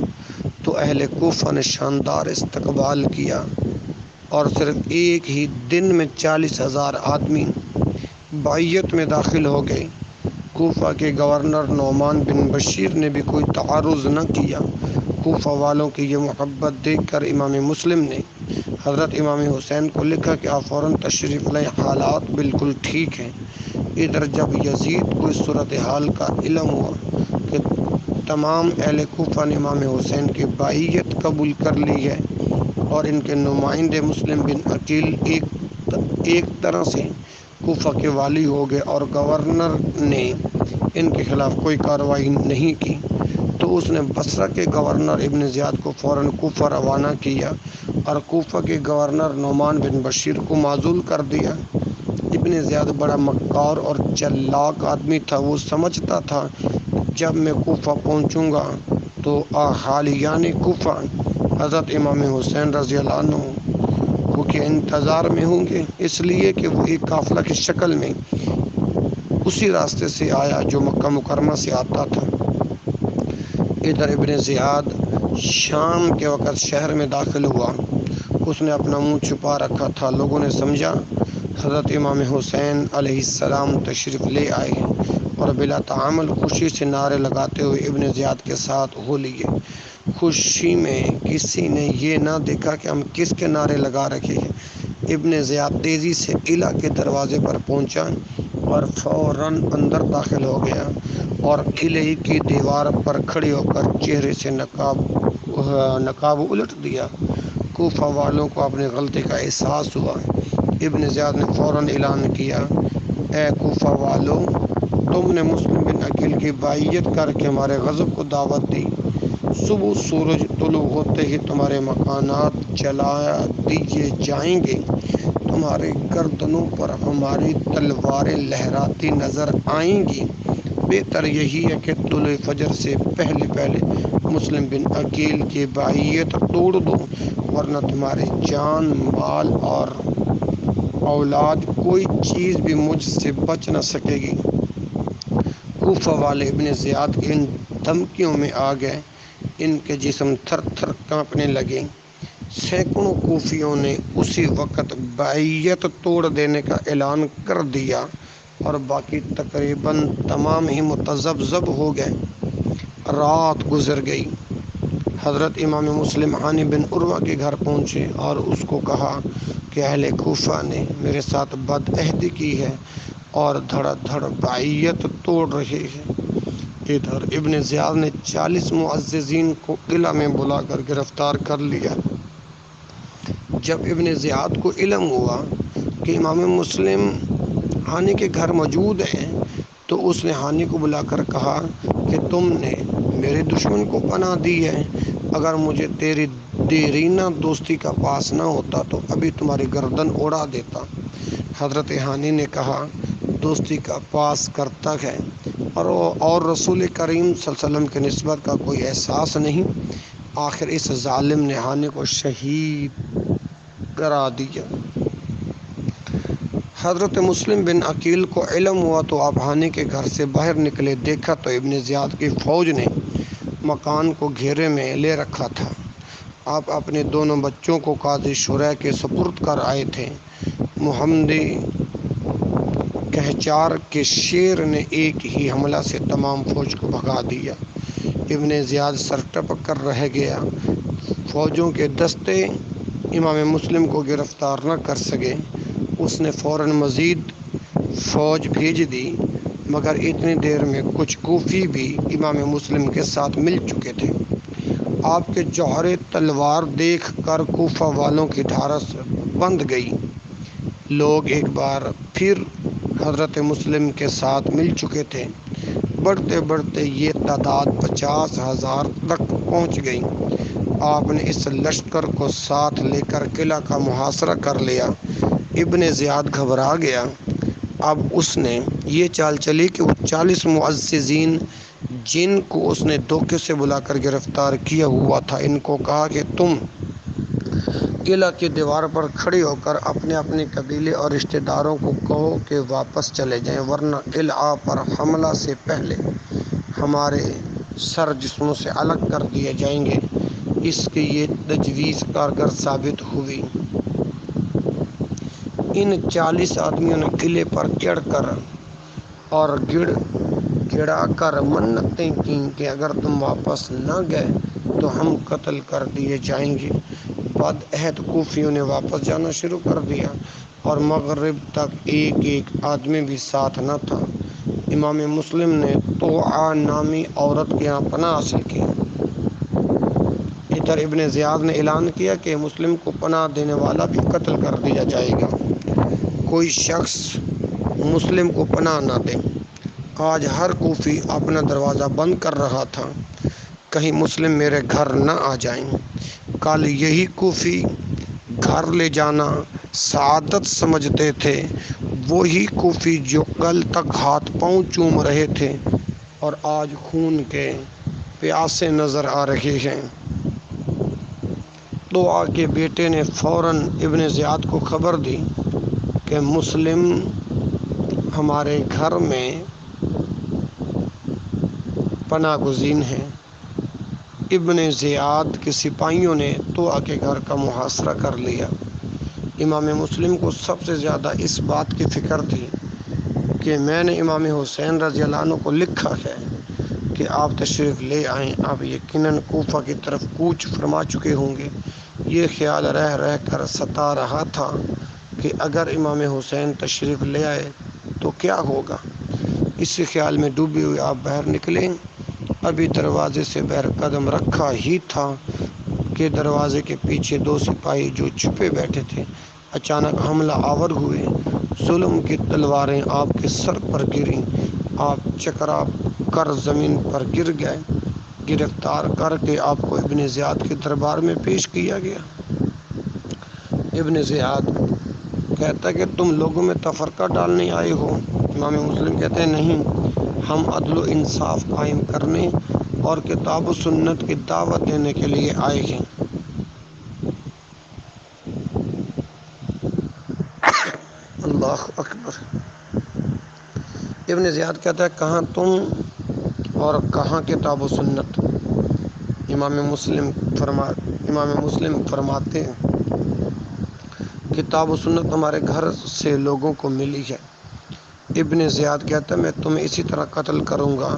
تو اہل کوفہ نے شاندار استقبال کیا، اور صرف ایک ہی دن میں 40,000 آدمی بیعت میں داخل ہو گئے۔ کوفہ کے گورنر نعمان بن بشیر نے بھی کوئی تعارض نہ کیا۔ کوفہ والوں کی یہ محبت دیکھ کر امام مسلم نے حضرت امام حسین کو لکھا کہ آپ فوراً تشریف لائیں، حالات بالکل ٹھیک ہیں۔ ادھر جب یزید کو اس صورتحال کا علم ہوا کہ تمام اہل کوفہ نے امام حسین کی بیعت قبول کر لی ہے اور ان کے نمائندے مسلم بن عقیل ایک طرح سے کوفہ کے والی ہو گئے اور گورنر نے ان کے خلاف کوئی کارروائی نہیں کی، تو اس نے بصرہ کے گورنر ابن زیاد کو فوراً کوفہ روانہ کیا اور کوفہ کے گورنر نعمان بن بشیر کو معزول کر دیا۔ ابن زیاد بڑا مکار اور چلاک آدمی تھا۔ وہ سمجھتا تھا جب میں کوفہ پہنچوں گا تو احالیان کوفہ حضرت امام حسین رضی اللہ عنہ کے انتظار میں ہوں گے، اس لیے کہ وہ ایک قافلہ کی شکل میں اسی راستے سے آیا جو مکہ مکرمہ سے آتا تھا۔ ادھر ابن زیاد شام کے وقت شہر میں داخل ہوا۔ اس نے اپنا منہ چھپا رکھا تھا۔ لوگوں نے سمجھا حضرت امام حسین علیہ السلام تشریف لے آئے ہیں اور بلا تعامل خوشی سے نعرے لگاتے ہوئے ابن زیاد کے ساتھ ہو لیے۔ خوشی میں کسی نے یہ نہ دیکھا کہ ہم کس کے نعرے لگا رکھے ہیں۔ ابن زیاد تیزی سے قلعہ کے دروازے پر پہنچا اور فوراً اندر داخل ہو گیا اور قلعے کی دیوار پر کھڑے ہو کر چہرے سے نقاب الٹ دیا۔ کوفہ والوں کو اپنی غلطی کا احساس ہوا۔ ابن زیاد نے فوراً اعلان کیا، اے کوفہ والو، تم نے مسلم بن عقیل کی بائعت کر کے ہمارے غضب کو دعوت دی۔ صبح سورج طلوع ہوتے ہی تمہارے مکانات جلا دیے جائیں گے۔ تمہارے گردنوں پر ہماری تلواریں لہراتی نظر آئیں گی۔ بہتر یہی ہے کہ طلوع فجر سے پہلے پہلے مسلم بن عقیل کی بائعت توڑ دو، ورنہ تمہاری جان، مال اور اولاد کوئی چیز بھی مجھ سے بچ نہ سکے گی۔ کوفہ والے ابن زیاد کی ان دھمکیوں میں آ گئے۔ ان کے جسم تھر تھر کانپنے لگے۔ سینکڑوں کوفیوں نے اسی وقت بائعت توڑ دینے کا اعلان کر دیا اور باقی تقریباً تمام ہی متذبذب ہو گئے۔ رات گزر گئی۔ حضرت امام مسلم ہانی بن عروہ کے گھر پہنچے اور اس کو کہا کہ اہل کوفہ نے میرے ساتھ بد عہدی کی ہے اور دھڑ دھڑ بائعت توڑ رہے ہیں۔ ادھر ابن زیاد نے 40 معززین کو قلعہ میں بلا کر گرفتار کر لیا۔ جب ابن زیاد کو علم ہوا کہ امام مسلم ہانی کے گھر موجود ہیں تو اس نے ہانی کو بلا کر کہا کہ تم نے میرے دشمن کو پناہ دی ہے۔ اگر مجھے تیری دیرینہ دوستی کا پاس نہ ہوتا تو ابھی تمہاری گردن اڑا دیتا۔ حضرت ہانی نے کہا، دوستی کا پاس کرتا ہے اور رسول کریم صلی اللہ علیہ وسلم کی نسبت کا کوئی احساس نہیں۔ آخر اس ظالم نے ہانی کو شہید کرا دیا۔ حضرت مسلم بن عقیل کو علم ہوا تو آپ ہانی کے گھر سے باہر نکلے۔ دیکھا تو ابن زیاد کی فوج نے مکان کو گھیرے میں لے رکھا تھا۔ آپ اپنے دونوں بچوں کو قاضی شریح کے سپرد کر آئے تھے۔ محمدی کہچار کے شیر نے ایک ہی حملہ سے تمام فوج کو بھگا دیا۔ ابن زیاد سر ٹپک کر رہ گیا۔ فوجوں کے دستے امام مسلم کو گرفتار نہ کر سکے۔ اس نے فوراً مزید فوج بھیج دی، مگر اتنی دیر میں کچھ کوفی بھی امام مسلم کے ساتھ مل چکے تھے۔ آپ کے جوہر تلوار دیکھ کر کوفہ والوں کی ڈھارس بندھ گئی۔ لوگ ایک بار پھر حضرت مسلم کے ساتھ مل چکے تھے۔ بڑھتے بڑھتے یہ تعداد 50,000 تک پہنچ گئی۔ آپ نے اس لشکر کو ساتھ لے کر قلعہ کا محاصرہ کر لیا۔ ابن زیاد گھبرا گیا۔ اب اس نے یہ چال چلی کہ وہ 40 معززین جن کو اس نے دھوکے سے بلا کر گرفتار کیا ہوا تھا، ان کو کہا کہ تم قلعہ کی دیوار پر کھڑے ہو کر اپنے اپنے قبیلے اور رشتہ داروں کو کہو کہ واپس چلے جائیں، ورنہ قلعہ پر حملہ سے پہلے ہمارے سر جسموں سے الگ کر دیے جائیں گے۔ اس کی یہ تجویز کارگر ثابت ہوئی۔ ان 40 آدمیوں نے قلعے پر چڑھ کر اور گڑ گڑا کر منتیں کیں کہ اگر تم واپس نہ گئے تو ہم قتل کر دیے جائیں گے۔ بد عہد کوفیوں نے واپس جانا شروع کر دیا اور مغرب تک ایک ایک آدمی بھی ساتھ نہ تھا۔ امام مسلم نے طوعا نامی عورت کے یہاں پناہ حاصل کی۔ ادھر ابن زیاد نے اعلان کیا کہ مسلم کو پناہ دینے والا بھی قتل کر دیا جائے گا۔ کوئی شخص مسلم کو پناہ نہ دے۔ آج ہر کوفی اپنا دروازہ بند کر رہا تھا، کہیں مسلم میرے گھر نہ آ جائیں۔ کل یہی کوفی گھر لے جانا سعادت سمجھتے تھے، وہی کوفی جو کل تک ہاتھ پاؤں چوم رہے تھے اور آج خون کے پیاسے نظر آ رہے ہیں۔ طوعا کے بیٹے نے فوراً ابن زیاد کو خبر دی کہ مسلم ہمارے گھر میں پناہ گزین ہیں۔ ابن زیاد کے سپاہیوں نے طوع کے گھر کا محاصرہ کر لیا۔ امام مسلم کو سب سے زیادہ اس بات کی فکر تھی کہ میں نے امام حسین رضی اللہ عنہ کو لکھا ہے کہ آپ تشریف لے آئیں، آپ یقیناً کوفہ کی طرف کوچ فرما چکے ہوں گے۔ یہ خیال رہ رہ کر ستا رہا تھا کہ اگر امام حسین تشریف لے آئے تو کیا ہوگا۔ اسی خیال میں ڈوبے ہوئے آپ باہر نکلے۔ ابھی دروازے سے باہر قدم رکھا ہی تھا کہ دروازے کے پیچھے دو سپاہی جو چھپے بیٹھے تھے اچانک حملہ آور ہوئے۔ ظلم کی تلواریں آپ کے سر پر گریں، آپ چکرا کر زمین پر گر گئے۔ گرفتار کر کے آپ کو ابن زیاد کے دربار میں پیش کیا گیا۔ ابن زیاد کہتا ہے کہ تم لوگوں میں تفرقہ ڈالنے آئے ہو۔ امام مسلم کہتے ہیں نہیں، ہم عدل و انصاف قائم کرنے اور کتاب و سنت کی دعوت دینے کے لیے آئے ہیں۔ اللہ اکبر۔ ابن زیاد کہتا ہے کہاں تم اور کہاں کتاب و سنت۔ امام مسلم فرماتے ہیں کتاب و سنت ہمارے گھر سے لوگوں کو ملی ہے۔ ابن زیاد کہتا ہے میں تمہیں اسی طرح قتل کروں گا،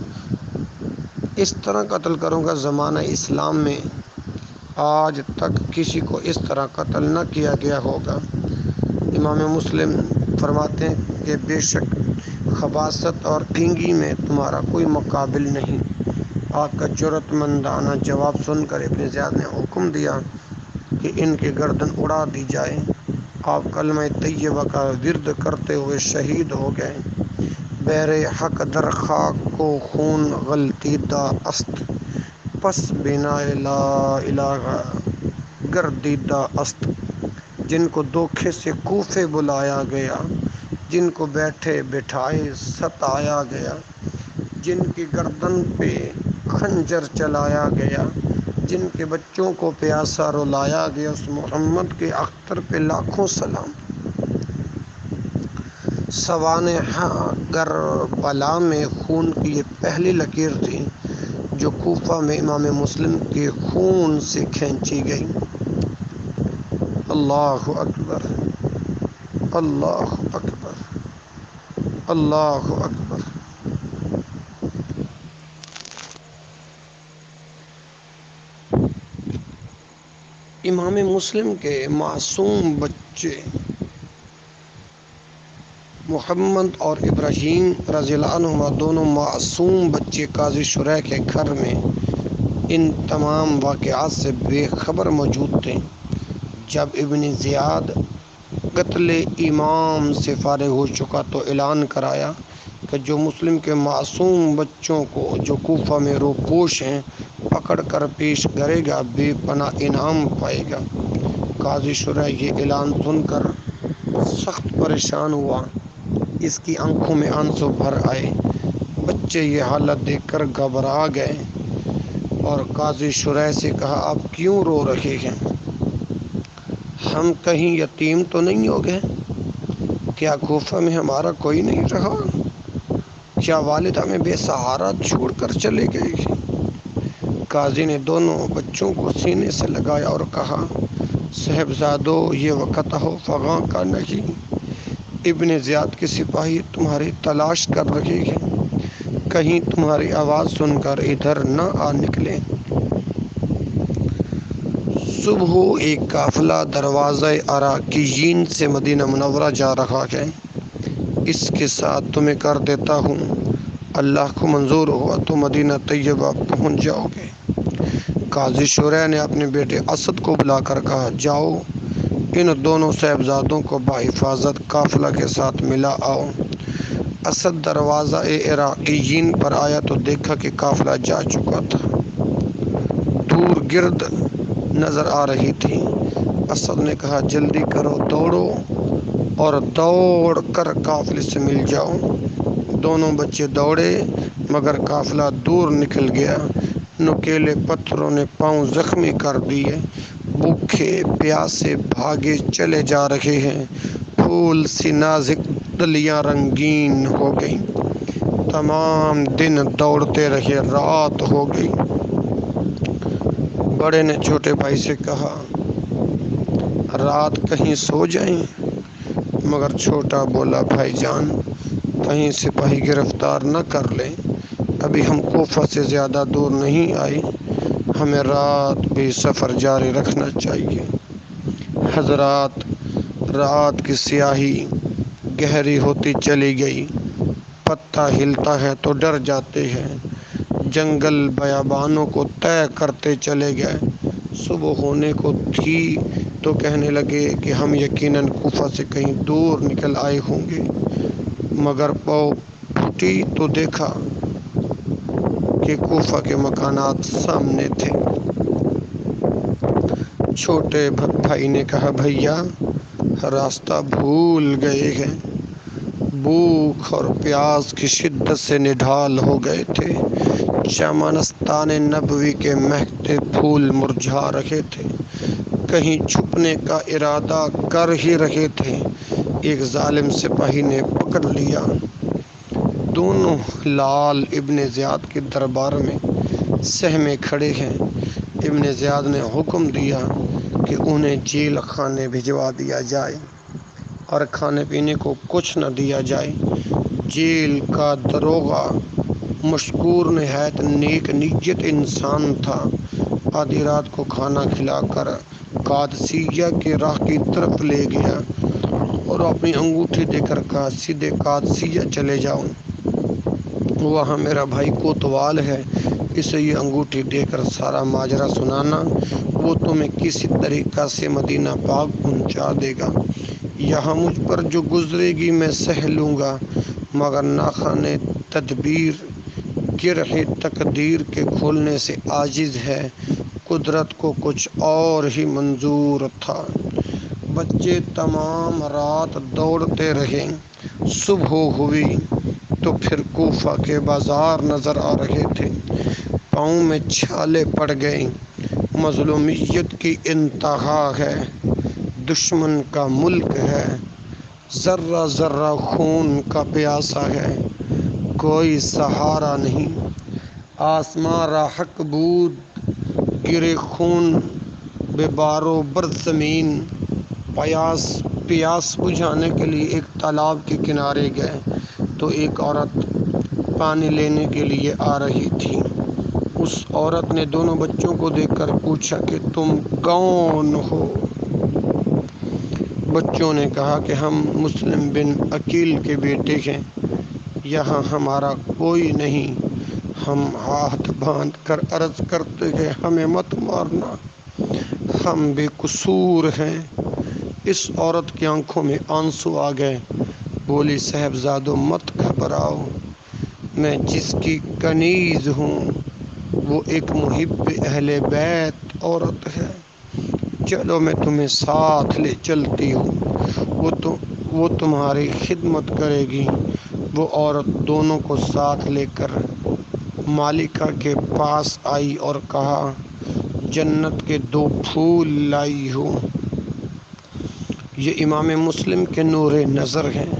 اس طرح قتل کروں گا زمانہ اسلام میں آج تک کسی کو اس طرح قتل نہ کیا گیا ہوگا۔ امام مسلم فرماتے ہیں کہ بے شک خباثت اور ڈھینگی میں تمہارا کوئی مقابل نہیں۔ آپ کا جرأت مندانہ جواب سن کر ابن زیاد نے حکم دیا کہ ان کی گردن اڑا دی جائے۔ آپ کلمہ طیبہ کا ورد کرتے ہوئے شہید ہو گئے۔ بہر حق در خاک کو خون غلطیدہ است، پس بنا لا الہ گردیدہ است۔ جن کو دھوکے سے کوفے بلایا گیا، جن کو بیٹھے بٹھائے ستایا گیا، جن کی گردن پہ خنجر چلایا گیا، جن کے بچوں کو پیاسا رلایا گیا، اس محمد کے اختر پہ لاکھوں سلام۔ سوانح کربلا میں خون کی یہ پہلی لکیر تھی جو کوفہ میں امام مسلم کے خون سے کھینچی گئی۔ اللہ اکبر، اللہ اکبر، اللہ اکبر۔ امام مسلم کے معصوم بچے محمد اور ابراہیم رضی اللہ عنہما دونوں معصوم بچے قاضی شریح کے گھر میں ان تمام واقعات سے بے خبر موجود تھے۔ جب ابن زیاد قتل امام سے فارغ ہو چکا تو اعلان کرایا کہ جو مسلم کے معصوم بچوں کو جو کوفہ میں روپوش ہیں پکڑ کر پیش کرے گا بے پناہ انعام پائے گا۔ قاضی شریح یہ اعلان سن کر سخت پریشان ہوا، اس کی آنکھوں میں آنسو بھر آئے۔ بچے یہ حالت دیکھ کر گھبرا گئے اور قاضی شریح سے کہا آپ کیوں رو رہے ہیں؟ ہم کہیں یتیم تو نہیں ہو گئے؟ کیا کوفہ میں ہمارا کوئی نہیں رہا؟ کیا والد ہمیں بے سہارا چھوڑ کر چلے گئے؟ قاضی نے دونوں بچوں کو سینے سے لگایا اور کہا صاحبزادو یہ وقت ہو فغاں کا نہیں، ابن زیاد کے سپاہی تمہاری تلاش کر رہے ہیں، کہیں تمہاری آواز سن کر ادھر نہ آ نکلے۔ صبح ایک قافلہ دروازہ عراقیین سے مدینہ منورہ جا رہا ہے، اس کے ساتھ تمہیں کر دیتا ہوں، اللہ کو منظور ہوا تو مدینہ طیبہ پہنچ جاؤ گے۔ قاضی شریح نے اپنے بیٹے اسد کو بلا کر کہا جاؤ ان دونوں صاحبزادوں کو بحفاظت قافلہ کے ساتھ ملا آؤ۔ اسد دروازہ عراقیین پر آیا تو دیکھا کہ قافلہ جا چکا تھا، دور گرد نظر آ رہی تھی۔ اسد نے کہا جلدی کرو، دوڑو اور دوڑ کر قافلے سے مل جاؤ۔ دونوں بچے دوڑے مگر قافلہ دور نکل گیا، نکیلے پتھروں نے پاؤں زخمی کر دیے، بھوکے پیاسے بھاگے چلے جا رہے ہیں، پھول سی نازک تلیاں رنگین ہو گئیں، تمام دن دوڑتے رہے، رات ہو گئی۔ بڑے نے چھوٹے بھائی سے کہا رات کہیں سو جائیں، مگر چھوٹا بولا بھائی جان کہیں سپاہی گرفتار نہ کر لیں، ابھی ہم کوفہ سے زیادہ دور نہیں آئے، ہمیں رات بھی سفر جاری رکھنا چاہیے۔ حضرات، رات کی سیاہی گہری ہوتی چلی گئی، پتا ہلتا ہے تو ڈر جاتے ہیں، جنگل بیابانوں کو طے کرتے چلے گئے۔ صبح ہونے کو تھی تو کہنے لگے کہ ہم یقیناً کوفہ سے کہیں دور نکل آئے ہوں گے، مگر پاؤ پھوٹی تو دیکھا کہ کوفہ کے مکانات سامنے تھے۔ چھوٹے بھائی نے کہا بھیا راستہ بھول گئے ہیں، بھوک اور پیاس کی شدت سے نڈھال ہو گئے تھے، چمنستان نبوی کے مہکتے پھول مرجھا رہے تھے، کہیں چھپنے کا ارادہ کر ہی رہے تھے، ایک ظالم سپاہی نے پکڑ لیا۔ دونوں لال ابن زیاد کے دربار میں سہمے کھڑے ہیں۔ ابن زیاد نے حکم دیا کہ انہیں جیل خانے بھجوا دیا جائے اور کھانے پینے کو کچھ نہ دیا جائے۔ جیل کا داروغہ مشکور نہایت نیک نیت انسان تھا، آدھی رات کو کھانا کھلا کر قادسیہ کے راہ کی طرف لے گیا اور اپنی انگوٹھی دے کر کہا سیدھے قادسیہ چلے جاؤ، وہاں میرا بھائی کوتوال ہے، اسے یہ انگوٹھی دے کر سارا ماجرا سنانا، وہ تمہیں کسی طریقہ سے مدینہ پاک پہنچا دے گا، یہاں مجھ پر جو گزرے گی میں سہ لوں گا، مگر ناخوانے تدبیر گرہ تقدیر کے کھولنے سے عاجز ہے، قدرت کو کچھ اور ہی منظور تھا۔ بچے تمام رات دوڑتے رہے، صبح ہوئی تو پھر کوفہ کے بازار نظر آ رہے تھے، پاؤں میں چھالے پڑ گئے، مظلومیت کی انتہا ہے، دشمن کا ملک ہے، ذرہ ذرہ خون کا پیاسا ہے، کوئی سہارا نہیں، آسماں را حق بود گرے خون بے بارو بر زمین۔ پیاس بجھانے کے لیے ایک تالاب کے کنارے گئے تو ایک عورت پانی لینے کے لیے آ رہی تھی۔ اس عورت نے دونوں بچوں کو دیکھ کر پوچھا کہ تم کون ہو؟ بچوں نے کہا کہ ہم مسلم بن عقیل کے بیٹے ہیں، یہاں ہمارا کوئی نہیں۔ ہم ہاتھ باندھ کر عرض کرتے ہیں ہمیں مت مارنا، ہم بے قصور ہیں۔ اس عورت کی آنکھوں میں آنسو آ گئے، بولی صاحبزادو مت گھبراؤ، میں جس کی کنیز ہوں وہ ایک محب اہل بیت عورت ہے، چلو میں تمہیں ساتھ لے چلتی ہوں، وہ تمہاری خدمت کرے گی۔ وہ عورت دونوں کو ساتھ لے کر مالکہ کے پاس آئی اور کہا جنت کے 2 پھول لائی ہوں، یہ امام مسلم کے نور نظر ہیں۔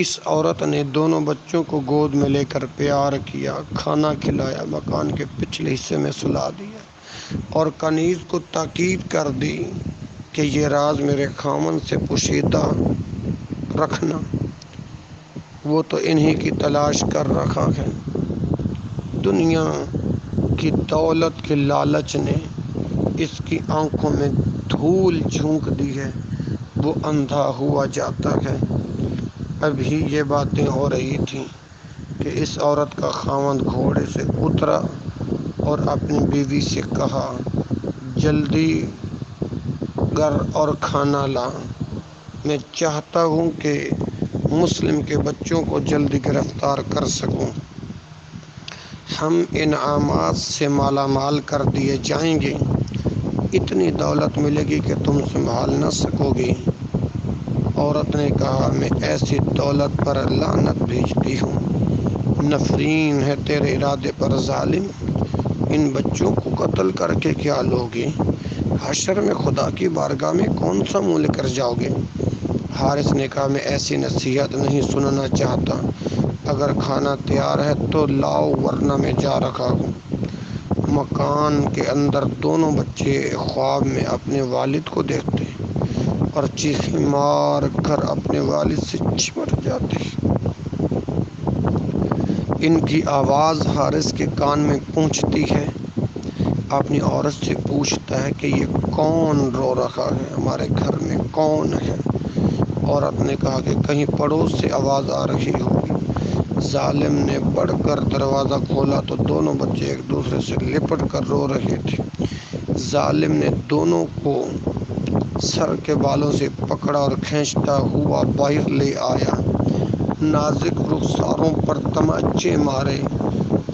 اس عورت نے دونوں بچوں کو گود میں لے کر پیار کیا، کھانا کھلایا، مکان کے پچھلے حصے میں سلا دیا اور کنیز کو تاکید کر دی کہ یہ راز میرے خاوند سے پوشیدہ رکھنا، وہ تو انہی کی تلاش کر رہا ہے۔ دنیا کی دولت کے لالچ نے اس کی آنکھوں میں دھول جھونک دی ہے، وہ اندھا ہوا جاتا ہے۔ ابھی یہ باتیں ہو رہی تھیں کہ اس عورت کا خاوند گھوڑے سے اترا اور اپنی بیوی سے کہا جلدی گر اور کھانا لا، میں چاہتا ہوں کہ مسلم کے بچوں کو جلدی گرفتار کر سکوں، ہم انعامات سے مالا مال کر دیے جائیں گے، اتنی دولت ملے گی کہ تم سنبھال نہ سکو گی۔ عورت نے کہا میں ایسی دولت پر لعنت بھیجتی ہوں، نفرین ہے تیرے ارادے پر ظالم، ان بچوں کو قتل کر کے کیا لوگے؟ حشر میں خدا کی بارگاہ میں کون سا منہ لے کر جاؤ گے؟ حارث نے کہا میں ایسی نصیحت نہیں سننا چاہتا، اگر کھانا تیار ہے تو لاؤ ورنہ میں جا رکھا ہوں۔ مکان کے اندر دونوں بچے خواب میں اپنے والد کو دیکھتے اور چیخیں مار کر اپنے والد سے چمٹ جاتے۔ ان کی آواز حارث کے کان میں پہنچتی ہے، اپنی عورت سے پوچھتا ہے کہ یہ کون رو رہا ہے، ہمارے گھر میں کون ہے؟ عورت نے کہا کہ کہیں پڑوس سے آواز آ رہی ہوگی۔ ظالم نے بڑھ کر دروازہ کھولا تو دونوں بچے ایک دوسرے سے لپٹ کر رو رہے تھے۔ ظالم نے دونوں کو سر کے بالوں سے پکڑا اور کھینچتا ہوا باہر لے آیا۔ نازک رخساروں پر تماچے مارے۔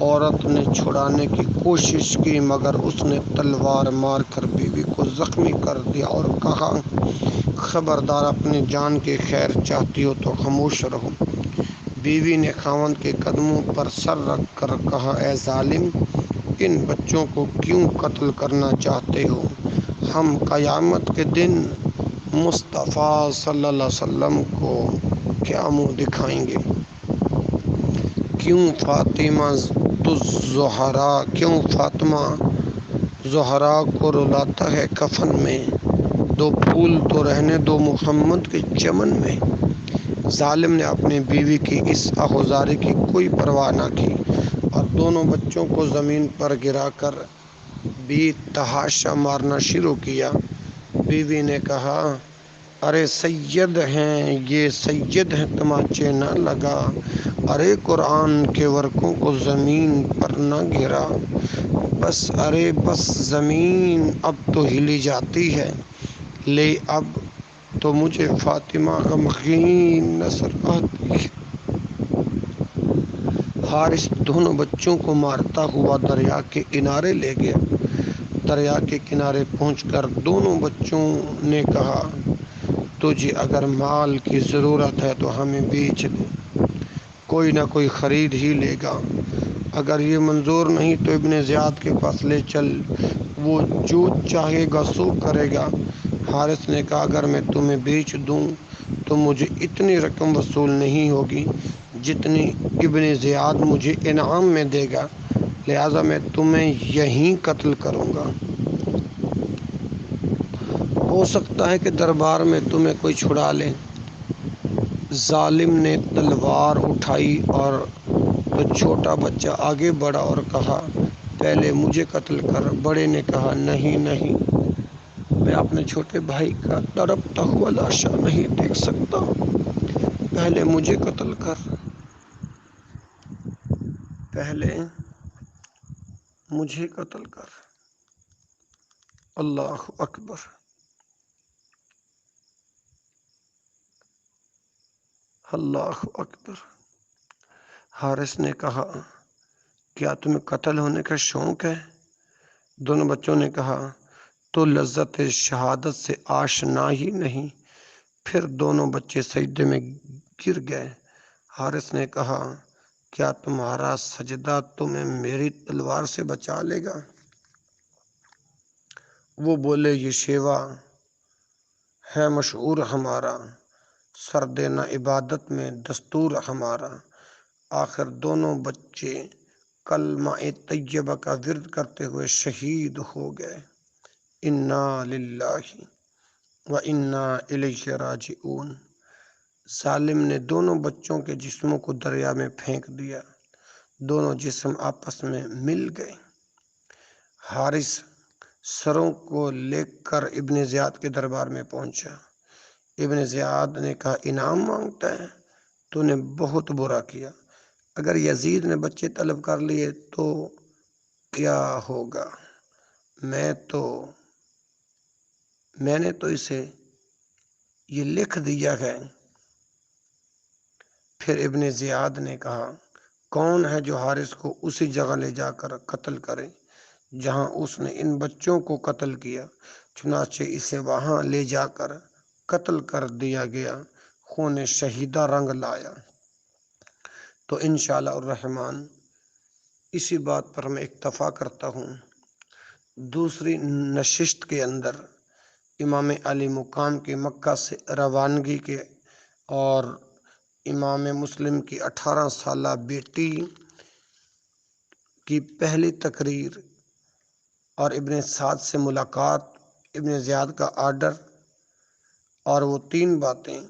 عورت نے چھڑانے کی کوشش کی مگر اس نے تلوار مار کر بیوی کو زخمی کر دیا اور کہا خبردار، اپنی جان کی خیر چاہتی ہو تو خاموش رہو۔ بیوی نے خاوند کے قدموں پر سر رکھ کر کہا اے ظالم، ان بچوں کو کیوں قتل کرنا چاہتے ہو؟ ہم قیامت کے دن مصطفیٰ صلی اللہ علیہ وسلم کو کیا منہ دکھائیں گے؟ کیوں فاطمہ زہرا کو رلاتا ہے کفن میں؟ دو پھول تو رہنے دو محمد کے چمن میں۔ ظالم نے اپنی بیوی کی اس آہوزاری کی کوئی پرواہ نہ کی اور دونوں بچوں کو زمین پر گرا کر بھی تحاشا مارنا شروع کیا۔ بیوی نے کہا ارے سید ہیں، یہ سید ہیں، تماچے نہ لگا، ارے قرآن کے ورقوں کو زمین پر نہ گرا، بس زمین اب تو ہلی جاتی ہے، لے اب تو مجھے فاطمہ غمگین نظر آتی ہے۔ حارث دونوں بچوں کو مارتا ہوا دریا کے کنارے لے گیا۔ دریا کے کنارے پہنچ کر دونوں بچوں نے کہا تجھے اگر مال کی ضرورت ہے تو ہمیں بیچ دے، کوئی نہ کوئی خرید ہی لے گا، اگر یہ منظور نہیں تو ابن زیاد کے پاس لے چل، وہ جو چاہے گا سو کرے گا۔ حارث نے کہا اگر میں تمہیں بیچ دوں تو مجھے اتنی رقم وصول نہیں ہوگی جتنی ابن زیاد مجھے انعام میں دے گا، لہٰذا میں تمہیں یہیں قتل کروں گا، ہو سکتا ہے کہ دربار میں تمہیں کوئی چھڑا لے۔ ظالم نے تلوار اٹھائی اور تو چھوٹا بچہ آگے بڑھا اور کہا پہلے مجھے قتل کر۔ بڑے نے کہا نہیں نہیں، میں اپنے چھوٹے بھائی کا تڑپتا ہوا لاشا نہیں دیکھ سکتا، پہلے مجھے قتل کر، پہلے مجھے قتل کر۔ اللہ اکبر، اللہ اکبر۔ حارث نے کہا کیا تمہیں قتل ہونے کا شوق ہے؟ دونوں بچوں نے کہا تو لذت شہادت سے آشنا ہی نہیں۔ پھر دونوں بچے سجدے میں گر گئے۔ حارث نے کہا کیا تمہارا سجدہ تمہیں میری تلوار سے بچا لے گا؟ وہ بولے یہ شیوا ہے مشہور ہمارا، سر دینا عبادت میں دستور ہمارا۔ آخر دونوں بچے کلمہ طیبہ کا ورد کرتے ہوئے شہید ہو گئے۔ انا للہ و انا الیہ راجعون۔ ظالم نے دونوں بچوں کے جسموں کو دریا میں پھینک دیا، دونوں جسم آپس میں مل گئے۔ حارث سروں کو لے کر ابن زیاد کے دربار میں پہنچا۔ ابن زیاد نے کہا انعام مانگتا ہے، تو نے بہت برا کیا، اگر یزید نے بچے طلب کر لیے تو کیا ہوگا؟ میں نے تو اسے یہ لکھ دیا ہے۔ پھر ابن زیاد نے کہا کون ہے جو حارث کو اسی جگہ لے جا کر قتل کرے جہاں اس نے ان بچوں کو قتل کیا؟ چنانچہ اسے وہاں لے جا کر قتل کر دیا گیا، خون شہیدہ رنگ لایا۔ تو انشاءاللہ الرحمن اسی بات پر میں اکتفا کرتا ہوں۔ دوسری نشست کے اندر امام علی مقام کی مکہ سے روانگی کے اور امام مسلم کی 18 سالہ بیٹی کی پہلی تقریر اور ابن سعد سے ملاقات، ابن زیاد کا آرڈر، اور وہ 3 باتیں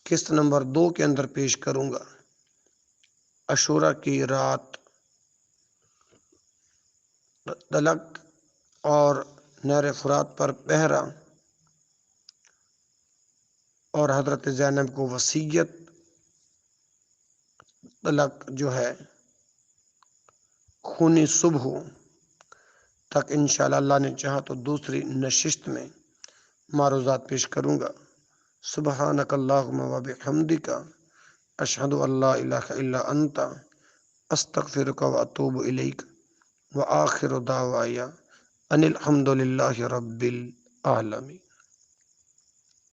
قسط نمبر 2 کے اندر پیش کروں گا۔ عاشوراء کی رات، طلق اور نہر فرات پر پہرا، اور حضرت زینب کو وصیت، طلق جو ہے خونی صبح تک انشاءاللہ اللہ نے چاہا تو دوسری نشست میں معروضات پیش کروں گا۔ سبحانک اللہم و بحمدک، اشہد ان لا الہ الا انت، استغفرک و اتوب الیک، و آخر دعوایا ان الحمد للہ رب العالمین۔